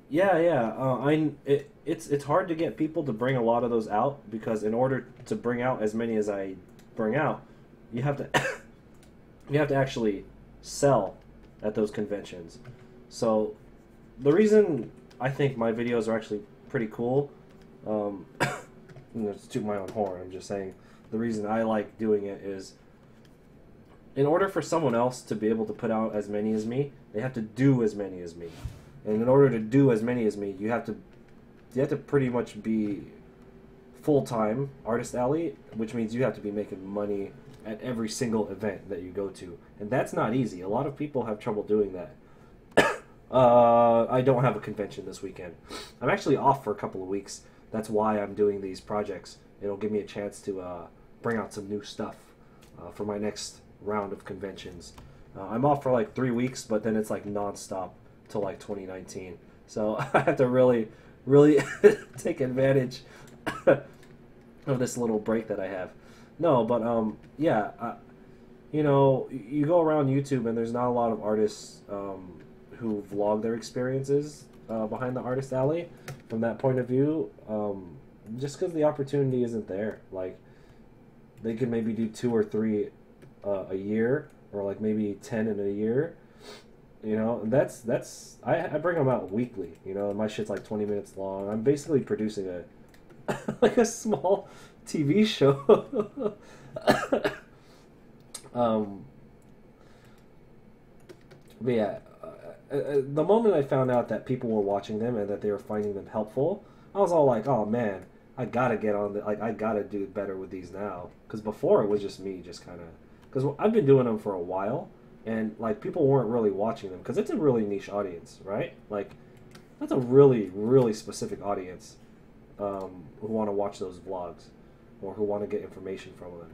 yeah, yeah. It's hard to get people to bring a lot of those out because in order to bring out as many as I bring out, you have to you have to actually sell at those conventions. So the reason I think my videos are actually pretty cool, um, to toot my own horn, I'm just saying the reason I like doing it is in order for someone else to be able to put out as many as me, they have to do as many as me. And in order to do as many as me, you have to pretty much be full time Artist Alley, which means you have to be making money at every single event that you go to, and that's not easy. A lot of people have trouble doing that. I don't have a convention this weekend. I'm actually off for a couple of weeks. That's why I'm doing these projects. It'll give me a chance to bring out some new stuff for my next round of conventions. I'm off for like 3 weeks, but then it's like nonstop till like 2019. So I have to really, really take advantage of this little break that I have. No, but yeah, you go around YouTube and there's not a lot of artists who vlog their experiences behind the Artist Alley from that point of view, just because the opportunity isn't there. Like, they could maybe do 2 or 3 a year, or like maybe 10 in a year. And I bring them out weekly. And my shit's like 20 minutes long. I'm basically producing a like a small TV show. But yeah, the moment I found out that people were watching them and that they were finding them helpful, I was all like, "Oh man, I gotta get on the I gotta do better with these now." Because before it was just me, just kind of because I've been doing them for a while, and like people weren't really watching them because it's a really niche audience, right? Like that's a really really specific audience who want to watch those vlogs or who want to get information from them.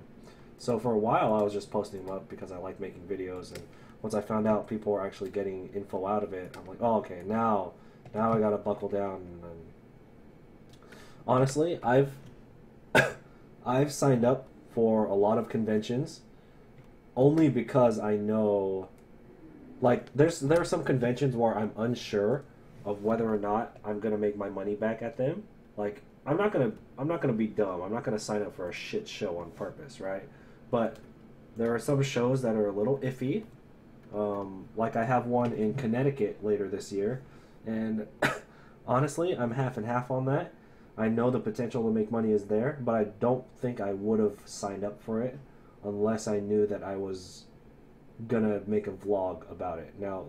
So for a while, I was just posting them up because I like making videos, and once I found out people were actually getting info out of it, I'm like, oh, okay, now I gotta buckle down. And honestly, I've signed up for a lot of conventions only because I know, like, there are some conventions where I'm unsure of whether or not I'm gonna make my money back at them. Like, I'm not gonna be dumb. I'm not gonna sign up for a shit show on purpose, right? But there are some shows that are a little iffy. Like I have one in Connecticut later this year, and honestly, I'm half and half on that. I know the potential to make money is there, but I don't think I would have signed up for it unless I knew that I was gonna make a vlog about it. Now,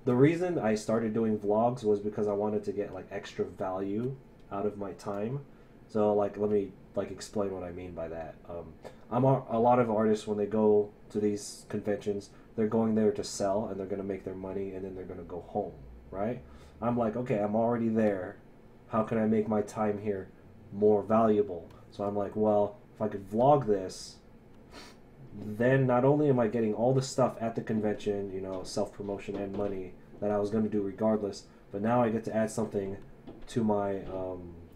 the reason I started doing vlogs was because I wanted to get like extra value out of my time. So like, let me like explain what I mean by that. A lot of artists, when they go to these conventions, they're going there to sell and they're going to make their money and then they're going to go home, right? I'm like, okay, I'm already there. How can I make my time here more valuable? So I'm like, well, if I could vlog this, then not only am I getting all the stuff at the convention, self-promotion and money that I was going to do regardless, but now I get to add something to my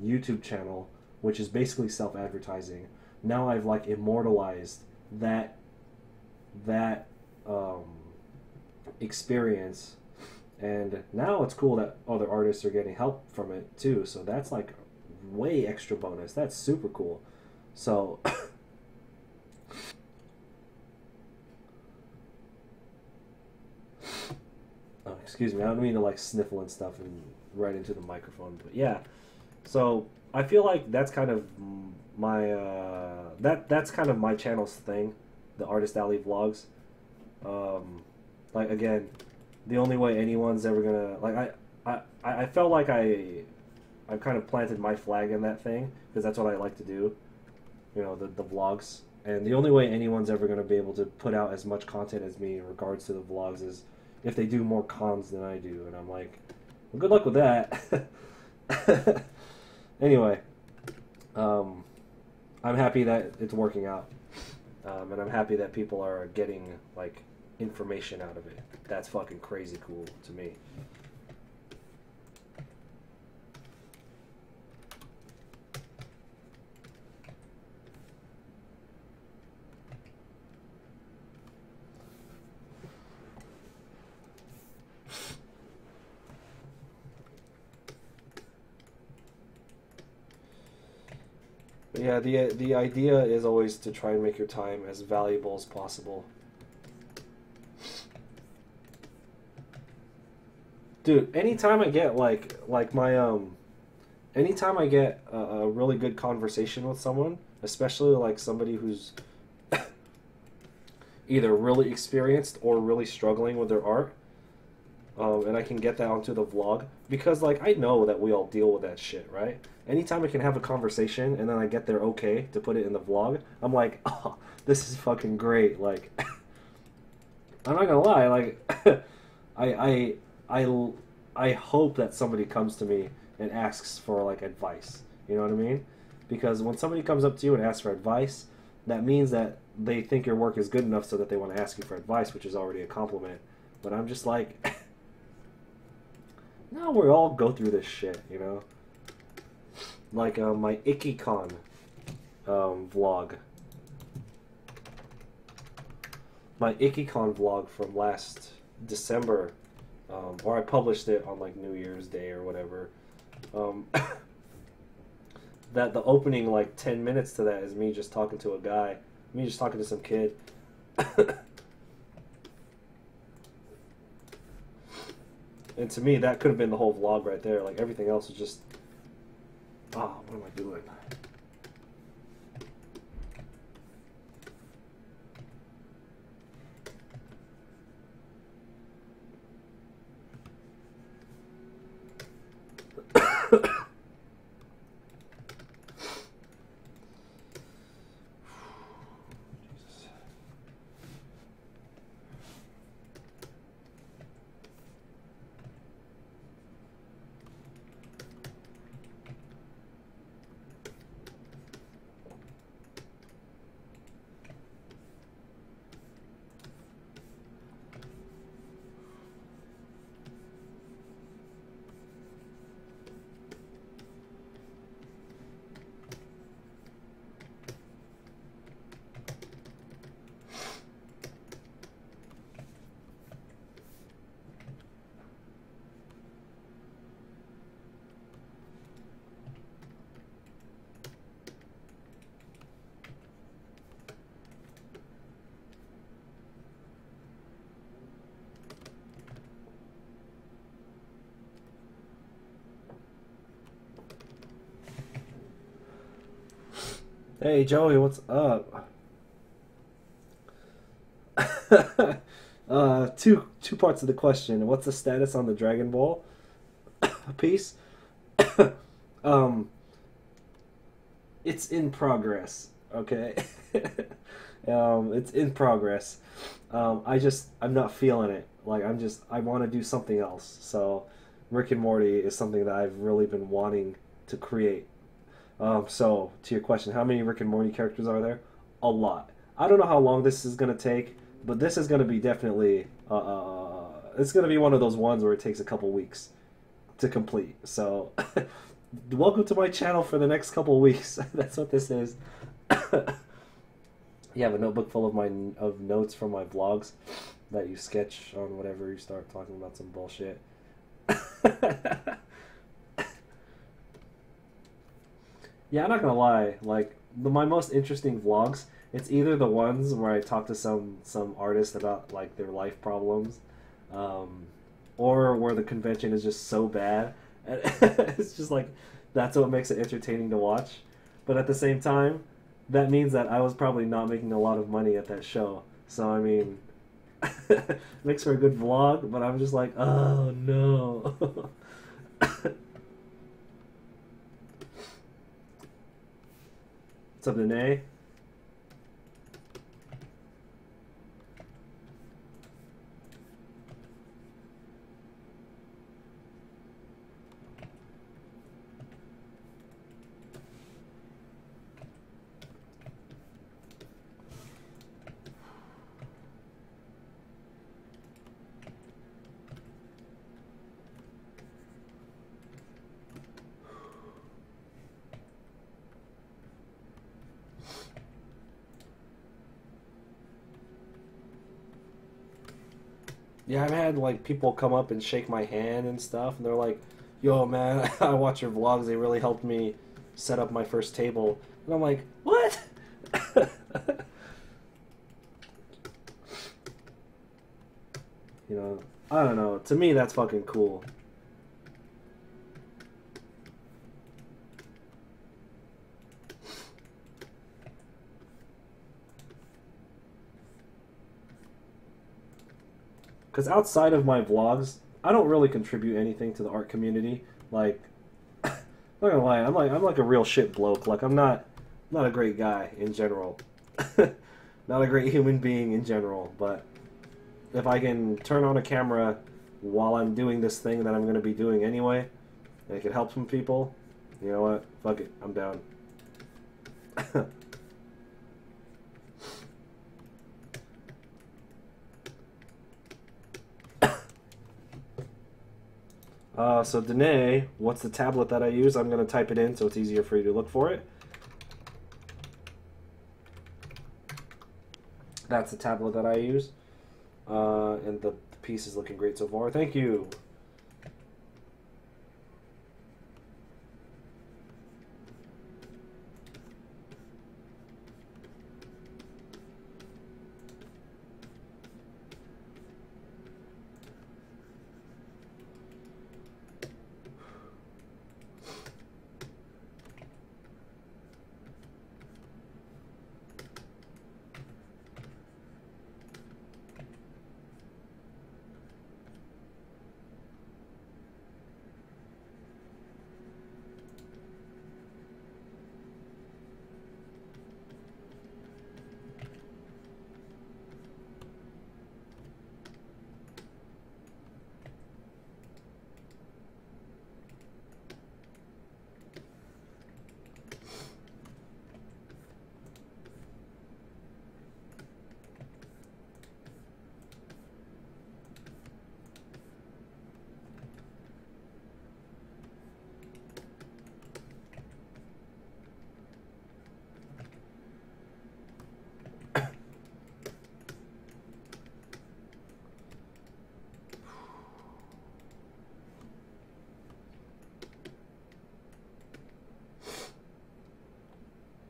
YouTube channel, which is basically self-advertising. Now I've like immortalized that experience, and now it's cool that other artists are getting help from it too. So that's like way extra bonus. That's super cool. So oh, excuse me, I don't mean to like sniffle and stuff and right into the microphone, but yeah. So I feel like that's kind of my that's kind of my channel's thing, the Artist Alley vlogs. Like again, the only way anyone's ever gonna like I felt like I kind of planted my flag in that thing because that's what I like to do, the vlogs. And the only way anyone's ever gonna be able to put out as much content as me in regards to the vlogs is if they do more cons than I do, and I'm like, well, good luck with that. Anyway, I'm happy that it's working out, and I'm happy that people are getting like information out of it. That's fucking crazy cool to me. But yeah, the idea is always to try and make your time as valuable as possible. Dude, anytime I get like my anytime I get a really good conversation with someone, especially like somebody who's either really experienced or really struggling with their art, and I can get that onto the vlog, because like I know that we all deal with that shit, right? Anytime I can have a conversation and then I get their okay to put it in the vlog, I'm like, oh, this is fucking great. Like, I'm not gonna lie, like, I hope that somebody comes to me and asks for like advice. You know what I mean? Because when somebody comes up to you and asks for advice, that means that they think your work is good enough so that they want to ask you for advice, which is already a compliment. But I'm just like, no, we all go through this shit, you know? Like my IckyCon vlog. My IckyCon vlog from last December, or I published it on like New Year's Day or whatever. That the opening like 10 minutes to that is me just talking to a guy, me just talking to some kid. And to me, that could have been the whole vlog right there. Like everything else was just, oh, what am I doing? Hey Joey, what's up? Two parts of the question. What's the status on the Dragon Ball piece? It's in progress. Okay, it's in progress. I'm not feeling it. Like I want to do something else. So, Rick and Morty is something that I've really been wanting to create. So, to your question, how many Rick and Morty characters are there? A lot. I don't know how long this is going to take, but this is going to be definitely, it's going to be one of those ones where it takes a couple weeks to complete. So, welcome to my channel for the next couple weeks. That's what this is. You have a notebook full of notes from my vlogs that you sketch on whenever you start talking about some bullshit. Yeah, I'm not gonna lie. Like my most interesting vlogs, it's either the ones where I talk to some artist about like their life problems, or where the convention is just so bad, and it's just like that's what makes it entertaining to watch. But at the same time, that means that I was probably not making a lot of money at that show. So I mean, makes for a good vlog. But I'm just like, oh no. What's up, Nene? Yeah, I've had like people come up and shake my hand and stuff, and they're like, "Yo, man, I watch your vlogs. They really helped me set up my first table." And I'm like, "What?" You know, I don't know. To me, that's fucking cool. Because outside of my vlogs, I don't really contribute anything to the art community. Like, I'm not gonna lie, I'm like a real shit bloke. Like, I'm not a great guy in general. Not a great human being in general. But if I can turn on a camera while I'm doing this thing that I'm gonna be doing anyway, and it can help some people, you know what? Fuck it, I'm down. So Danae, what's the tablet that I use? I'm gonna type it in so it's easier for you to look for it. That's the tablet that I use. And the piece is looking great so far. Thank you.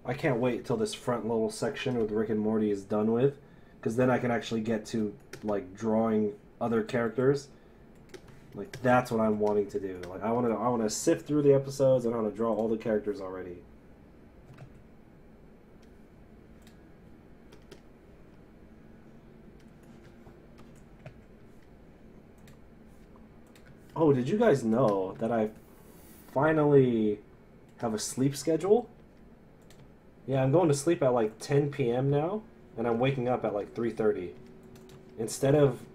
I can't wait till this front little section with Rick and Morty is done with, because then I can actually get to like drawing other characters. Like that's what I'm wanting to do. Like I want to sift through the episodes and I want to draw all the characters already. Oh, did you guys know that I finally have a sleep schedule? Yeah, I'm going to sleep at like 10 p.m. now, and I'm waking up at like 3:30. Instead of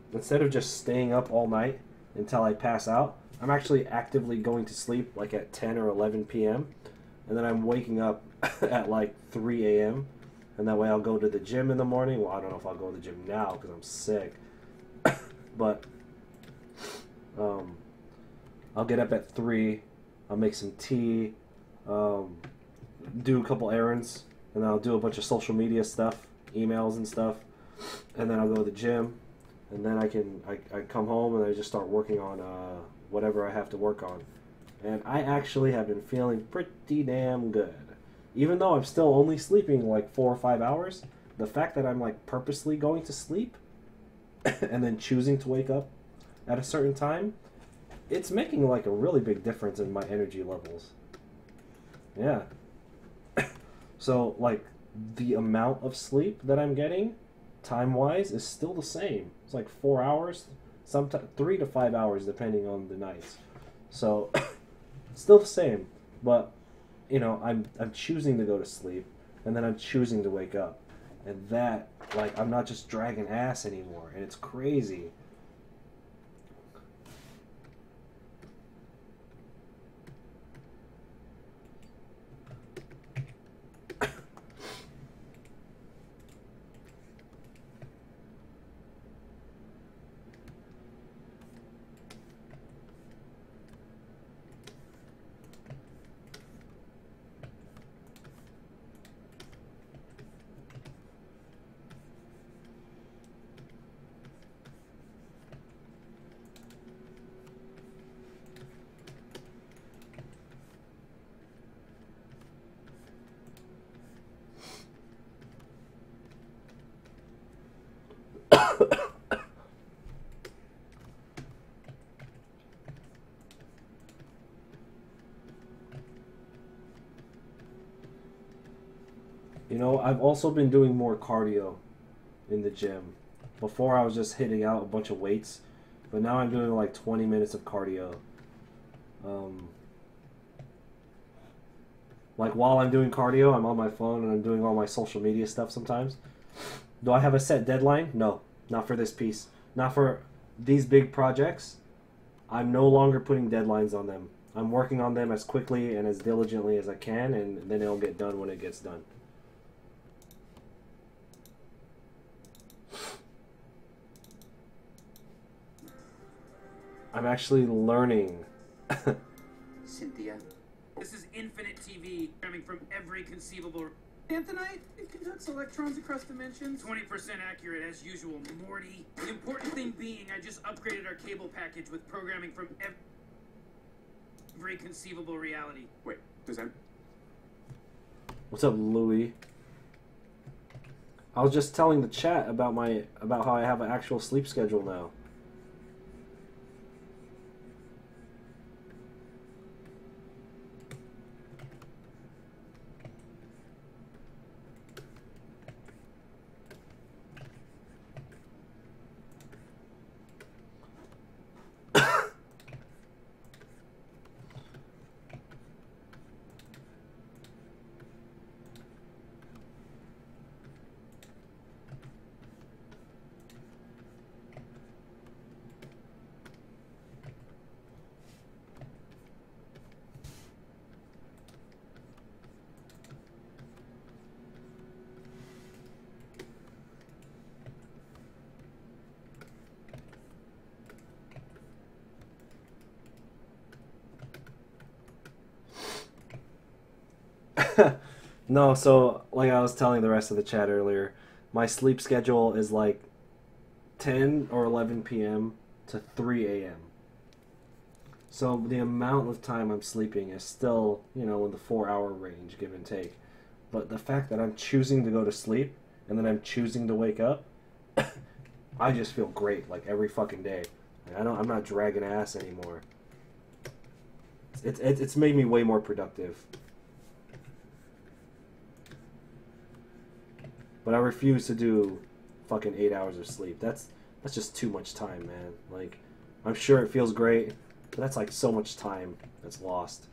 just staying up all night until I pass out, I'm actually actively going to sleep like at 10 or 11 p.m. and then I'm waking up at like 3 a.m. and that way I'll go to the gym in the morning. Well, I don't know if I'll go to the gym now because I'm sick, but um, I'll get up at 3. I'll make some tea. Do a couple errands, and then I'll do a bunch of social media stuff, emails and stuff, and then I'll go to the gym, and then I come home and I just start working on whatever I have to work on. And I actually have been feeling pretty damn good. Even though I'm still only sleeping like 4 or 5 hours, the fact that I'm like purposely going to sleep and then choosing to wake up at a certain time, it's making like a really big difference in my energy levels. Yeah. So, like, the amount of sleep that I'm getting, time-wise, is still the same. It's like 4 hours, sometimes 3 to 5 hours, depending on the nights. So, still the same. But, you know, I'm choosing to go to sleep, and then I'm choosing to wake up. And that, like, I'm not just dragging ass anymore, and it's crazy. You know, I've also been doing more cardio in the gym. Before I was just hitting out a bunch of weights, but now I'm doing like 20 minutes of cardio. Um, like while I'm doing cardio, I'm on my phone and I'm doing all my social media stuff sometimes. Do I have a set deadline? No, not for this piece. Not for these big projects. I'm no longer putting deadlines on them. I'm working on them as quickly and as diligently as I can, and then it'll get done when it gets done. I'm actually learning. Cynthia. This is infinite TV, coming from every conceivable. Anthonite, it conducts electrons across dimensions. 20% accurate as usual, Morty. The important thing being, I just upgraded our cable package with programming from every conceivable reality. Wait, does that... What's up, Louie? I was just telling the chat about how I have an actual sleep schedule now. No, so like I was telling the rest of the chat earlier, my sleep schedule is like 10 or 11 p.m. to 3 a.m. So the amount of time I'm sleeping is still, you know, in the 4-hour range, give and take. But the fact that I'm choosing to go to sleep and then I'm choosing to wake up, I just feel great like every fucking day. Like, I'm not dragging ass anymore. It's made me way more productive. But I refuse to do fucking 8 hours of sleep. That's just too much time, man. Like, I'm sure it feels great, but that's like so much time that's lost.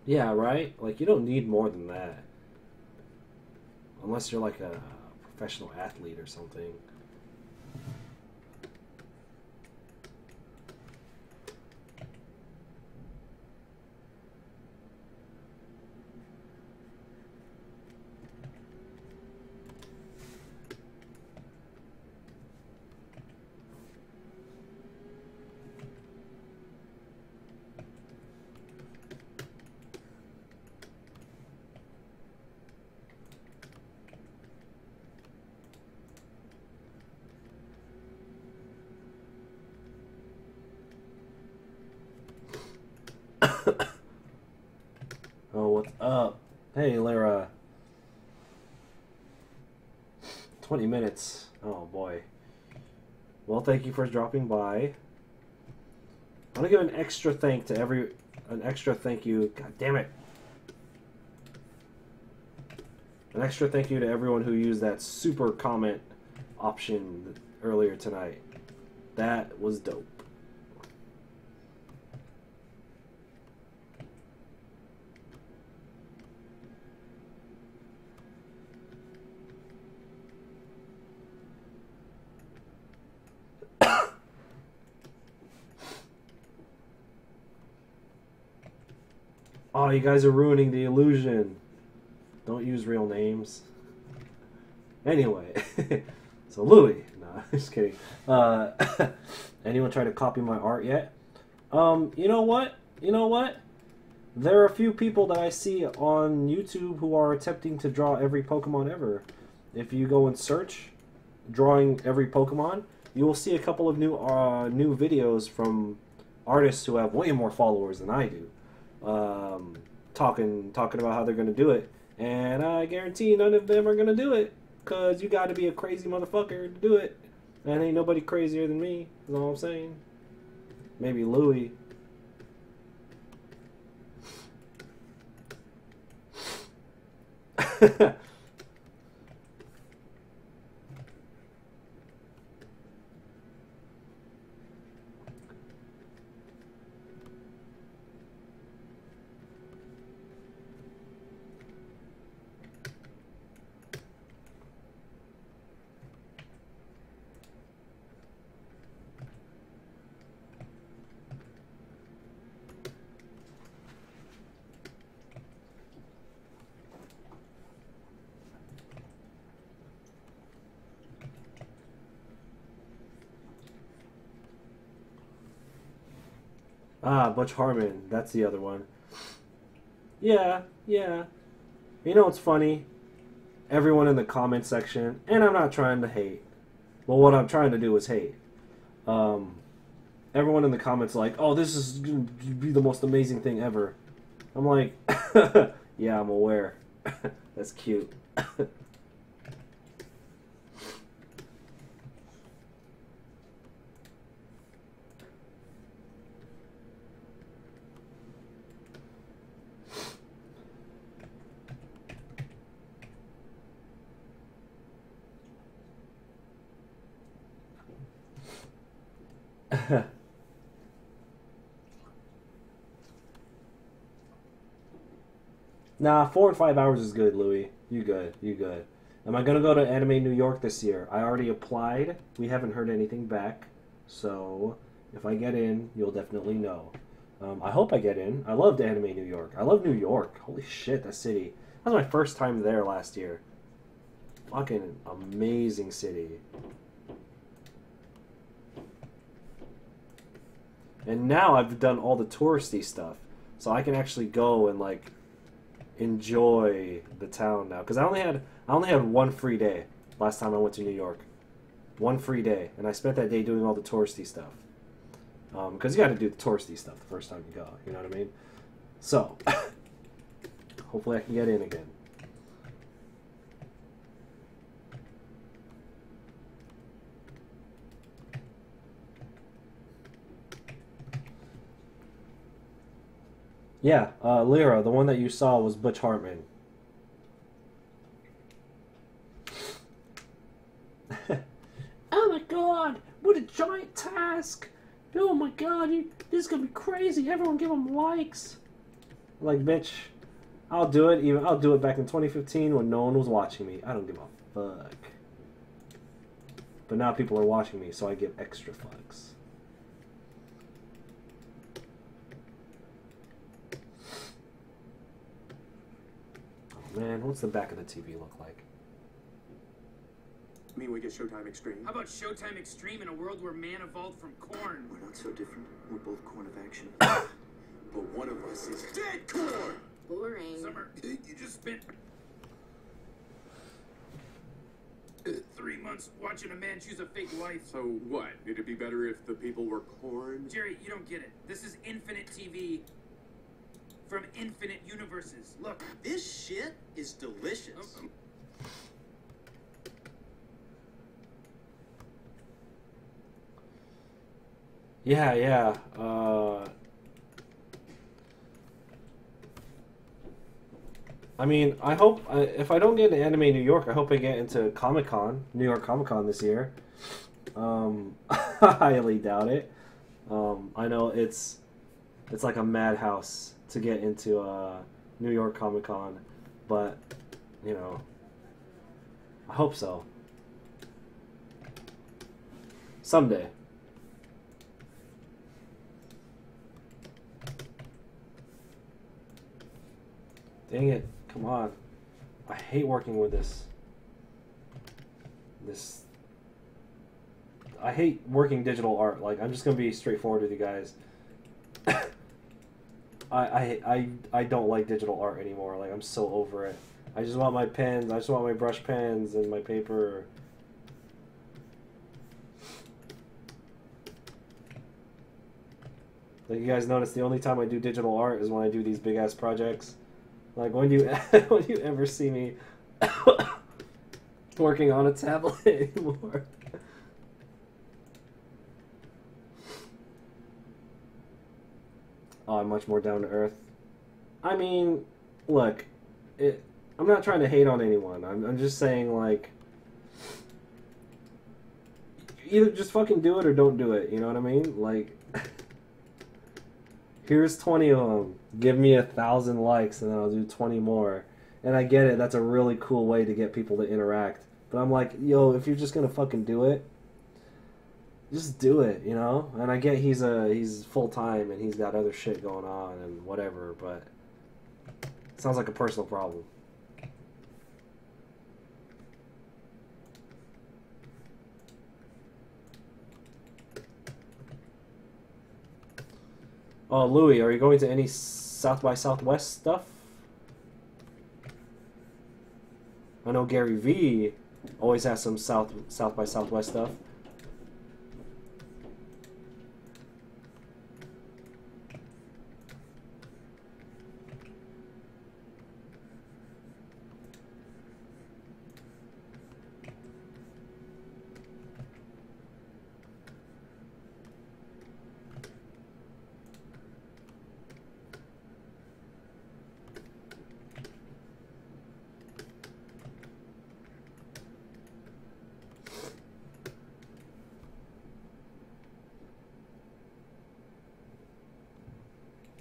Yeah, right? Like, you don't need more than that. Unless you're like a professional athlete or something. Oh, what's up? Hey, Lara. 20 minutes. Oh, boy. Well, thank you for dropping by. I want to give an extra thank to an extra thank you. God damn it. An extra thank you to everyone who used that super comment option earlier tonight. That was dope. Oh, you guys are ruining the illusion. Don't use real names. Anyway, so Louis. No, Just kidding. Anyone try to copy my art yet? You know what? You know what? There are a few people that I see on YouTube who are attempting to draw every Pokemon ever. If you go and search drawing every Pokemon, you will see a couple of new videos from artists who have way more followers than I do, talking about how they're gonna do it, and I guarantee none of them are gonna do it, cause you got to be a crazy motherfucker to do it, and ain't nobody crazier than me. Is all I'm saying. Maybe Louis. Ah, Butch Harmon. That's the other one. Yeah, yeah. You know what's funny? Everyone in the comment section, and I'm not trying to hate, but what I'm trying to do is hate. Everyone in the comments like, oh, this is going to be the most amazing thing ever. I'm like, yeah, I'm aware. That's cute. Nah, 4 and 5 hours is good, Louis. You good, you good. Am I gonna go to Anime New York this year? I already applied. We haven't heard anything back. So, if I get in, you'll definitely know. I hope I get in. I loved Anime New York. I love New York. Holy shit, that city. That was my first time there last year. Fucking amazing city. And now I've done all the touristy stuff. So I can actually go and, like, enjoy the town now. Because I only had one free day last time I went to New York. One free day. And I spent that day doing all the touristy stuff. Because you got to do the touristy stuff the first time you go. You know what I mean? So, hopefully I can get in again. Yeah, Lyra, the one that you saw was Butch Hartman. Oh my god, what a giant task! Oh my god, this is gonna be crazy. Everyone give him likes. Like, bitch, I'll do it. I'll do it back in 2015 when no one was watching me. I don't give a fuck. But now people are watching me, so I give extra fucks. Oh man, what's the back of the TV look like? I mean, we get Showtime Extreme. How about Showtime Extreme in a world where man evolved from corn? We're not so different. We're both corn of action. But one of us is dead corn! Boring. Summer, you just spent 3 months watching a man choose a fake life. So what? It'd be better if the people were corn? Jerry, you don't get it. This is infinite TV from infinite universes. Look. This shit is delicious. Yeah. I mean, I hope, if I don't get into Anime New York, I hope I get into Comic-Con, New York Comic-Con this year. I highly doubt it. I know it's like a madhouse to get into New York Comic-Con, but, you know, I hope so. Someday. Dang it. Come on. I hate working with this I hate working digital art. Like, I'm just gonna be straightforward with you guys. I don't like digital art anymore. Like, I'm so over it. I just want my pens. I just want my brush pens and my paper. Like, you guys notice the only time I do digital art is when I do these big ass projects. Like, when do you when do you ever see me working on a tablet anymore? Oh, I'm much more down to earth. I mean, look, I'm not trying to hate on anyone. I'm just saying, like, either just fucking do it or don't do it. You know what I mean? Like, here's 20 of them. Give me 1,000 likes, and then I'll do 20 more. And I get it. That's a really cool way to get people to interact. But I'm like, yo, if you're just gonna fucking do it, just do it, you know? And I get he's full time and he's got other shit going on and whatever, but it sounds like a personal problem. Oh, Louis, are you going to any South by Southwest stuff? I know Gary V always has some South by Southwest stuff.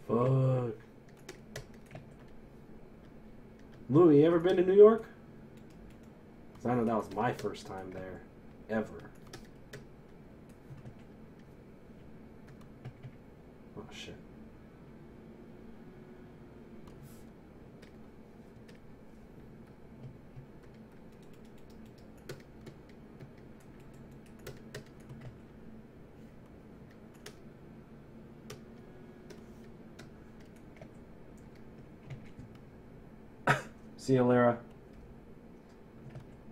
Fuck. Louis, you ever been to New York? 'Cause I know that was my first time there. Ever. Oh, shit. See you, Lyra.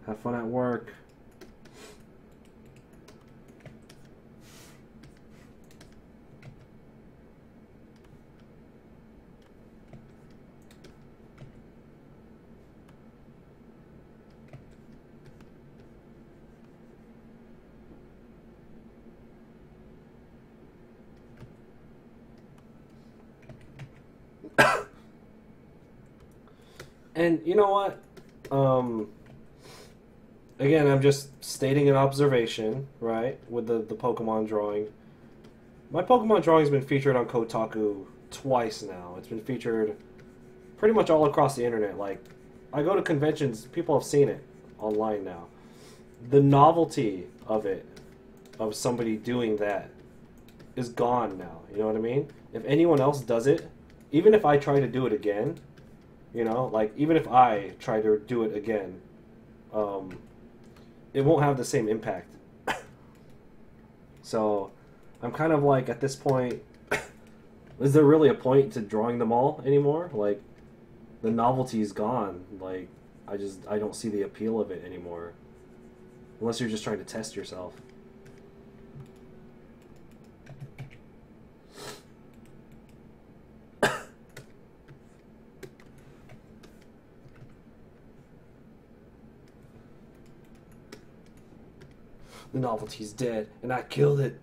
Have fun at work. And you know what? Again, I'm just stating an observation, right? With the Pokemon drawing. My Pokemon drawing's been featured on Kotaku twice now. It's been featured pretty much all across the internet. Like, I go to conventions, people have seen it online now. The novelty of it, of somebody doing that, is gone now. You know what I mean? If anyone else does it, even if I try to do it again, you know, like, even if I try to do it again, it won't have the same impact. So, I'm kind of like, at this point, is there really a point to drawing them all anymore? Like, the novelty's gone. Like, I don't see the appeal of it anymore. Unless you're just trying to test yourself. The novelty's dead, and I killed it.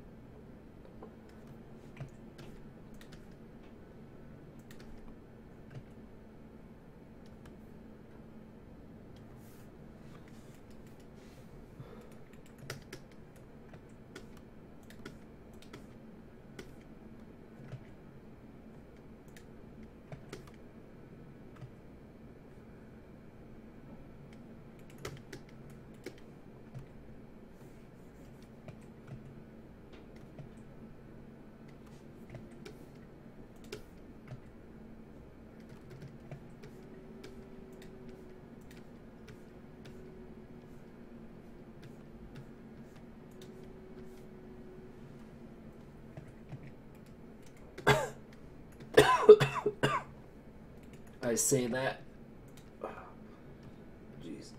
I say that. Jeez.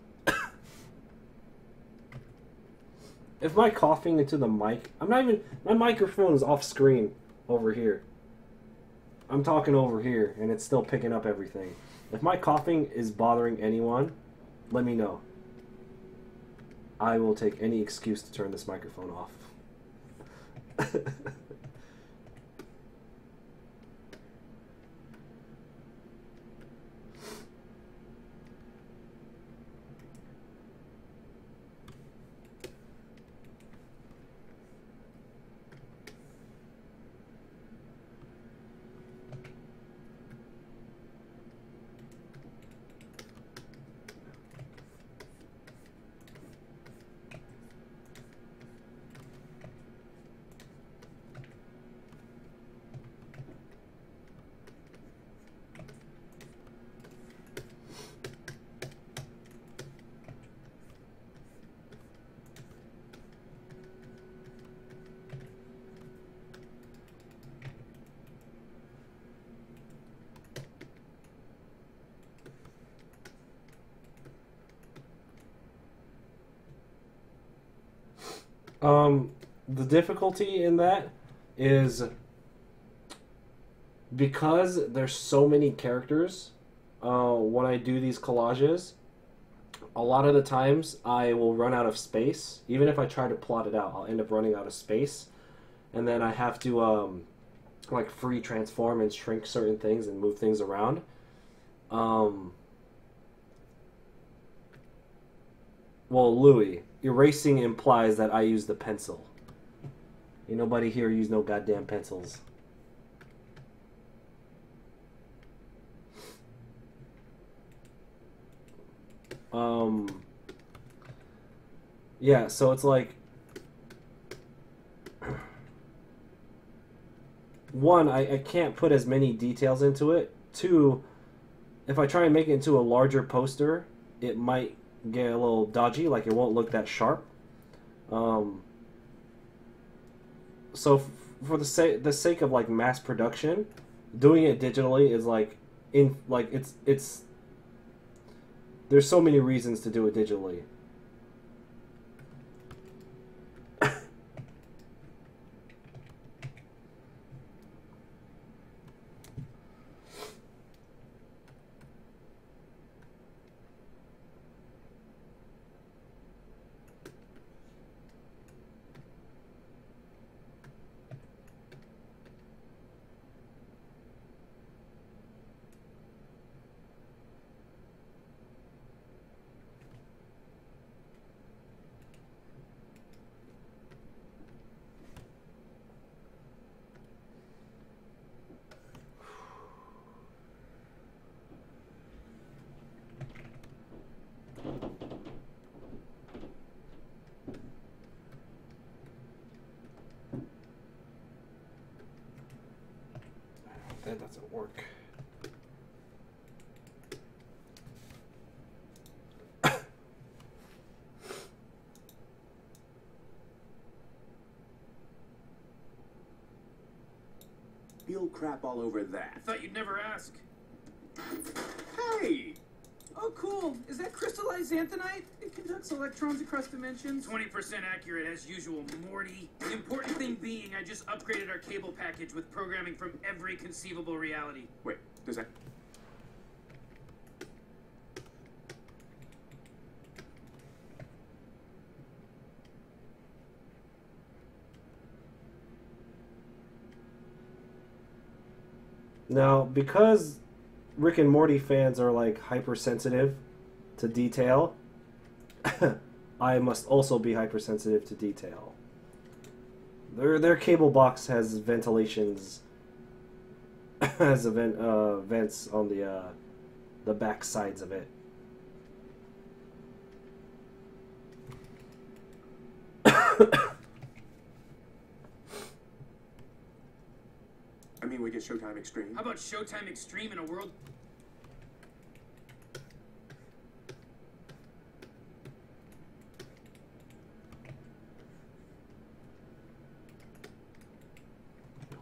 If my coughing into the mic, I'm not even. My microphone is off screen over here. I'm talking over here, and it's still picking up everything. If my coughing is bothering anyone, let me know. I will take any excuse to turn this microphone off. The difficulty in that is because there's so many characters. When I do these collages, a lot of the times I will run out of space. Even if I try to plot it out, I'll end up running out of space, and then I have to like free transform and shrink certain things and move things around. Well, Louis, erasing implies that I use the pencil. Ain't nobody here use no goddamn pencils. Yeah, so it's like, one, I can't put as many details into it. Two, if I try and make it into a larger poster, it might get a little dodgy, like it won't look that sharp. So for the sake of like mass production, doing it digitally is like it's there's so many reasons to do it digitally. That doesn't work. You'll crap all over that. I thought you'd never ask. Hey! Oh, cool. Is that crystallized xanthanite? It conducts electrons across dimensions. 20% accurate as usual, Morty. The important thing being, I just upgraded our cable package with programming from every conceivable reality. Wait, does that... Now, because Rick and Morty fans are like hypersensitive to detail, I must also be hypersensitive to detail. Their cable box has ventilations, has vents on the back sides of it. I mean, we get Showtime Extreme. How about Showtime Extreme in a world...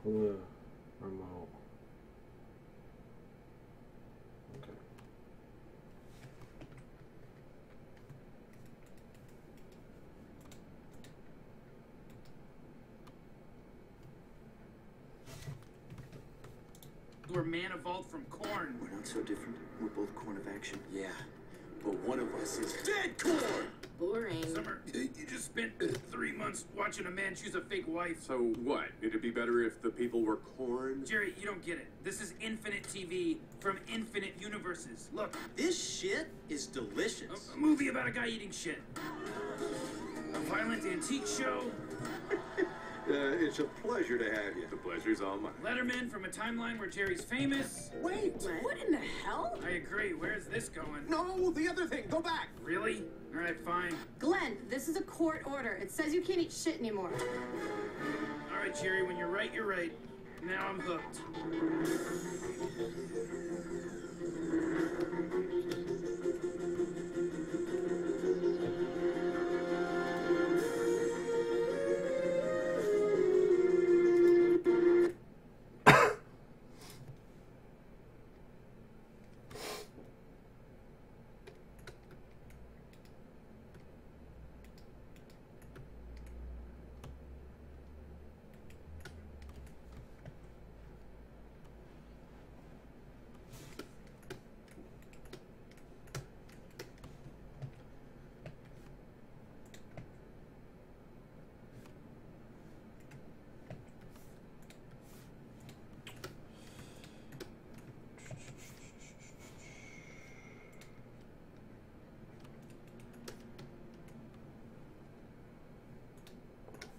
Remote. Okay. where man evolved from corn. We're not so different. We're both corn of action. Yeah. But one of us is dead corn! Boring. Summer, you just spent 3 months watching a man choose a fake wife. So what? It'd be better if the people were corn? Jerry, you don't get it. This is infinite TV from infinite universes. Look, This shit is delicious. a movie about a guy eating shit. A violent antique show. It's a pleasure to have you. The pleasure's all mine. Letterman from a timeline where Jerry's famous. Wait, what in the hell? I agree. Where's this going? No, the other thing. Go back. Really? All right, fine. Glenn, this is a court order. It says you can't eat shit anymore. All right, Jerry, when you're right, you're right. Now I'm hooked.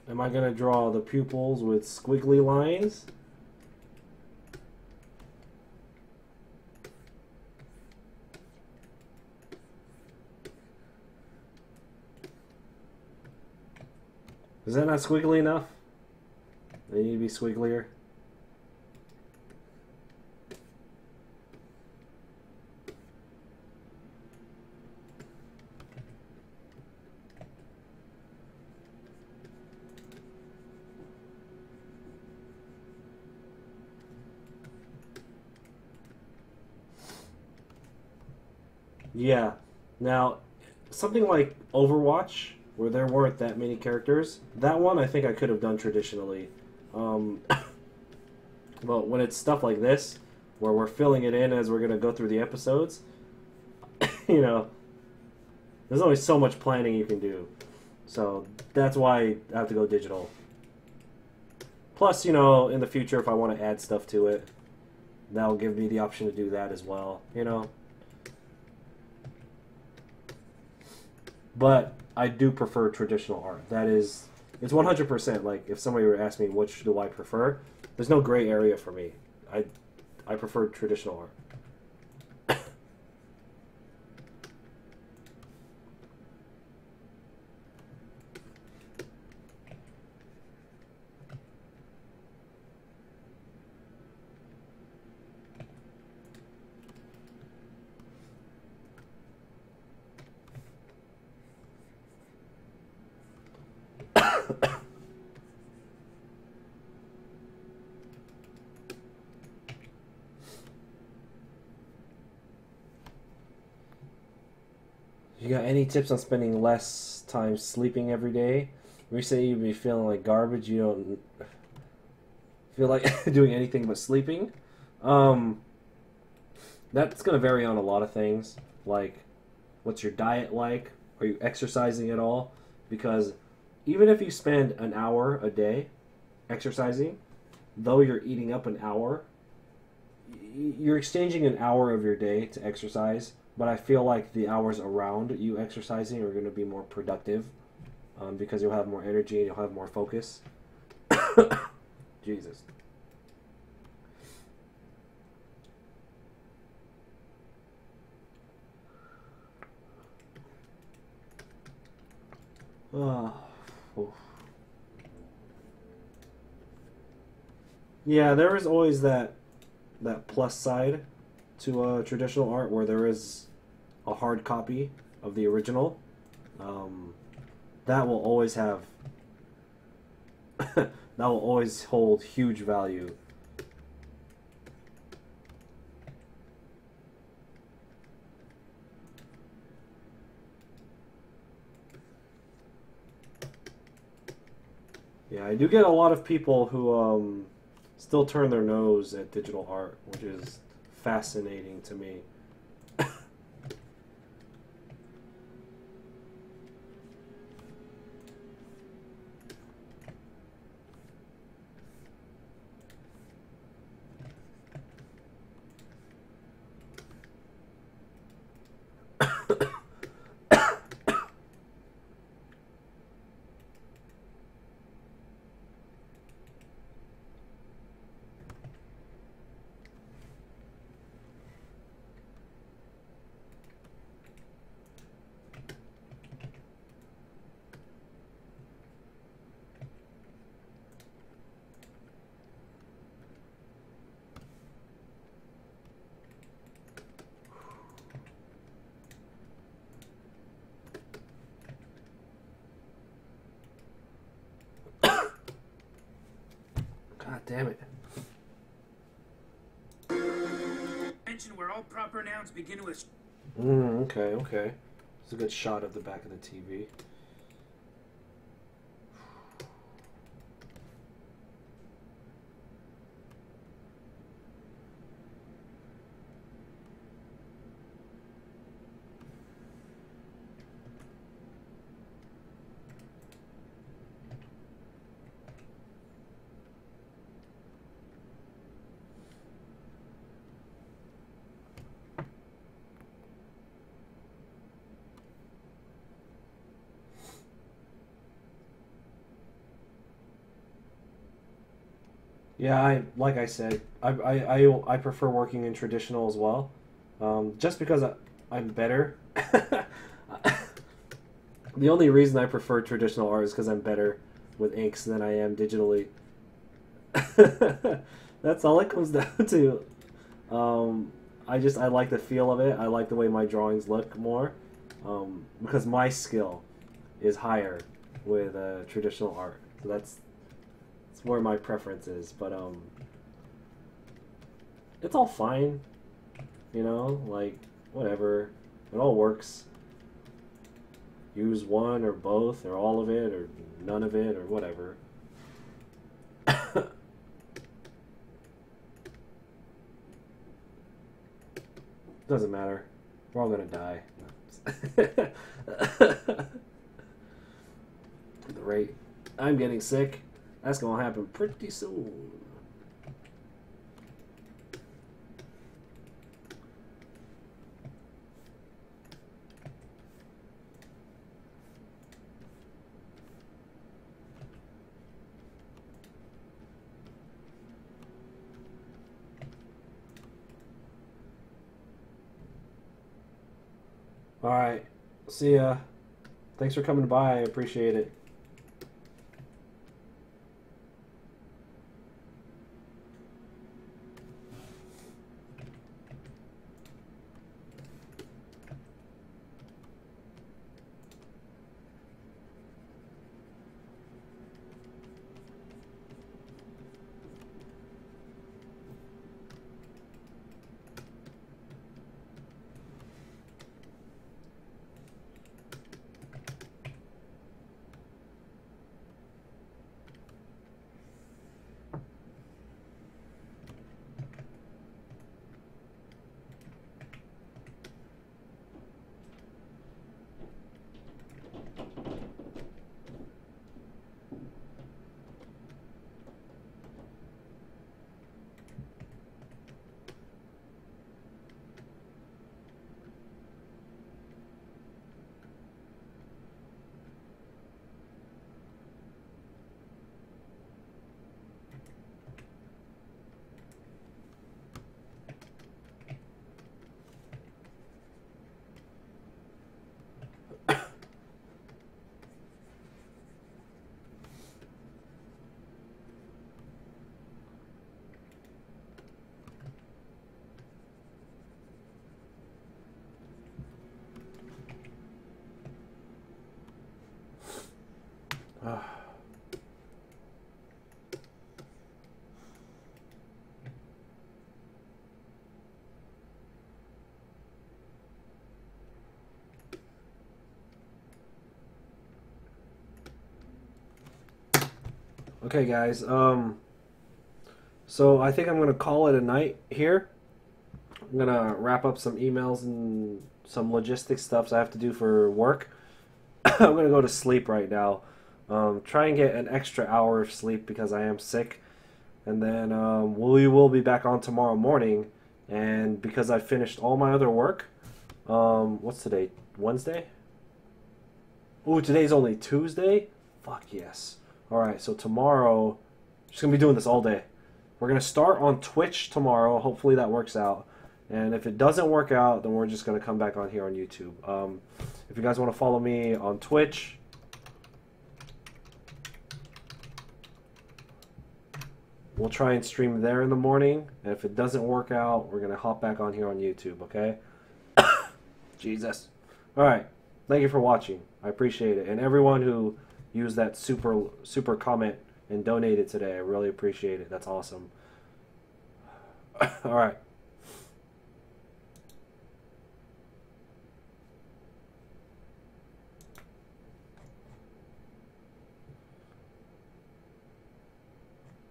Am I gonna draw the pupils with squiggly lines? Is that not squiggly enough? They need to be squigglier. Yeah. Now, something like Overwatch, where there weren't that many characters, that one I think I could have done traditionally. But when it's stuff like this, where we're filling it in as we're going to go through the episodes, you know, there's only so much planning you can do. So that's why I have to go digital. Plus, you know, in the future, if I want to add stuff to it, that'll give me the option to do that as well, you know. But I do prefer traditional art. That is, it's 100%. Like, if somebody were to ask me which do I prefer, there's no gray area for me. I prefer traditional art. You got any tips on spending less time sleeping every day? Recently you've been feeling like garbage. You don't feel like doing anything but sleeping. That's going to vary on a lot of things. Like, what's your diet like? Are you exercising at all? Because even if you spend an hour a day exercising, though you're eating up an hour, you're exchanging an hour of your day to exercise. But I feel like the hours around you exercising are going to be more productive because you'll have more energy and you'll have more focus. Jesus. Yeah, there is always that plus side to traditional art where there is a hard copy of the original. That will always have that will always hold huge value. Yeah, I do get a lot of people who still turn their nose at digital art, which is fascinating to me. God damn it. Mention where all proper nouns begin with. Okay, okay. It's a good shot of the back of the TV. Yeah, like I said, I prefer working in traditional as well, just because I'm better. The only reason I prefer traditional art is because I'm better with inks than I am digitally. That's all it comes down to. I like the feel of it. I like the way my drawings look more, because my skill is higher with traditional art. So that's where my preference is, but it's all fine, you know, like whatever, it all works. Use one or both or all of it or none of it or whatever. Doesn't matter, we're all gonna die. At the rate I'm getting sick, that's gonna happen pretty soon. Alright, see ya. Thanks for coming by, I appreciate it. Okay, guys. So I think I'm gonna call it a night here. I'm gonna wrap up some emails and some logistics stuff I have to do for work. I'm gonna go to sleep right now. Try and get an extra hour of sleep because I am sick, and then we will be back on tomorrow morning. And because I finished all my other work, what's today? Wednesday? Ooh, today's only Tuesday? Fuck yes. Alright, so tomorrow, just gonna be doing this all day. We're gonna start on Twitch tomorrow. Hopefully that works out. And if it doesn't work out, then we're just gonna come back on here on YouTube. If you guys want to follow me on Twitch, we'll try and stream there in the morning. And if it doesn't work out, we're gonna hop back on here on YouTube, okay? Jesus. Alright. Thank you for watching. I appreciate it. And everyone who used that super comment and donated today, I really appreciate it. That's awesome. Alright.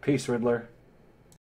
Peace, Riddler.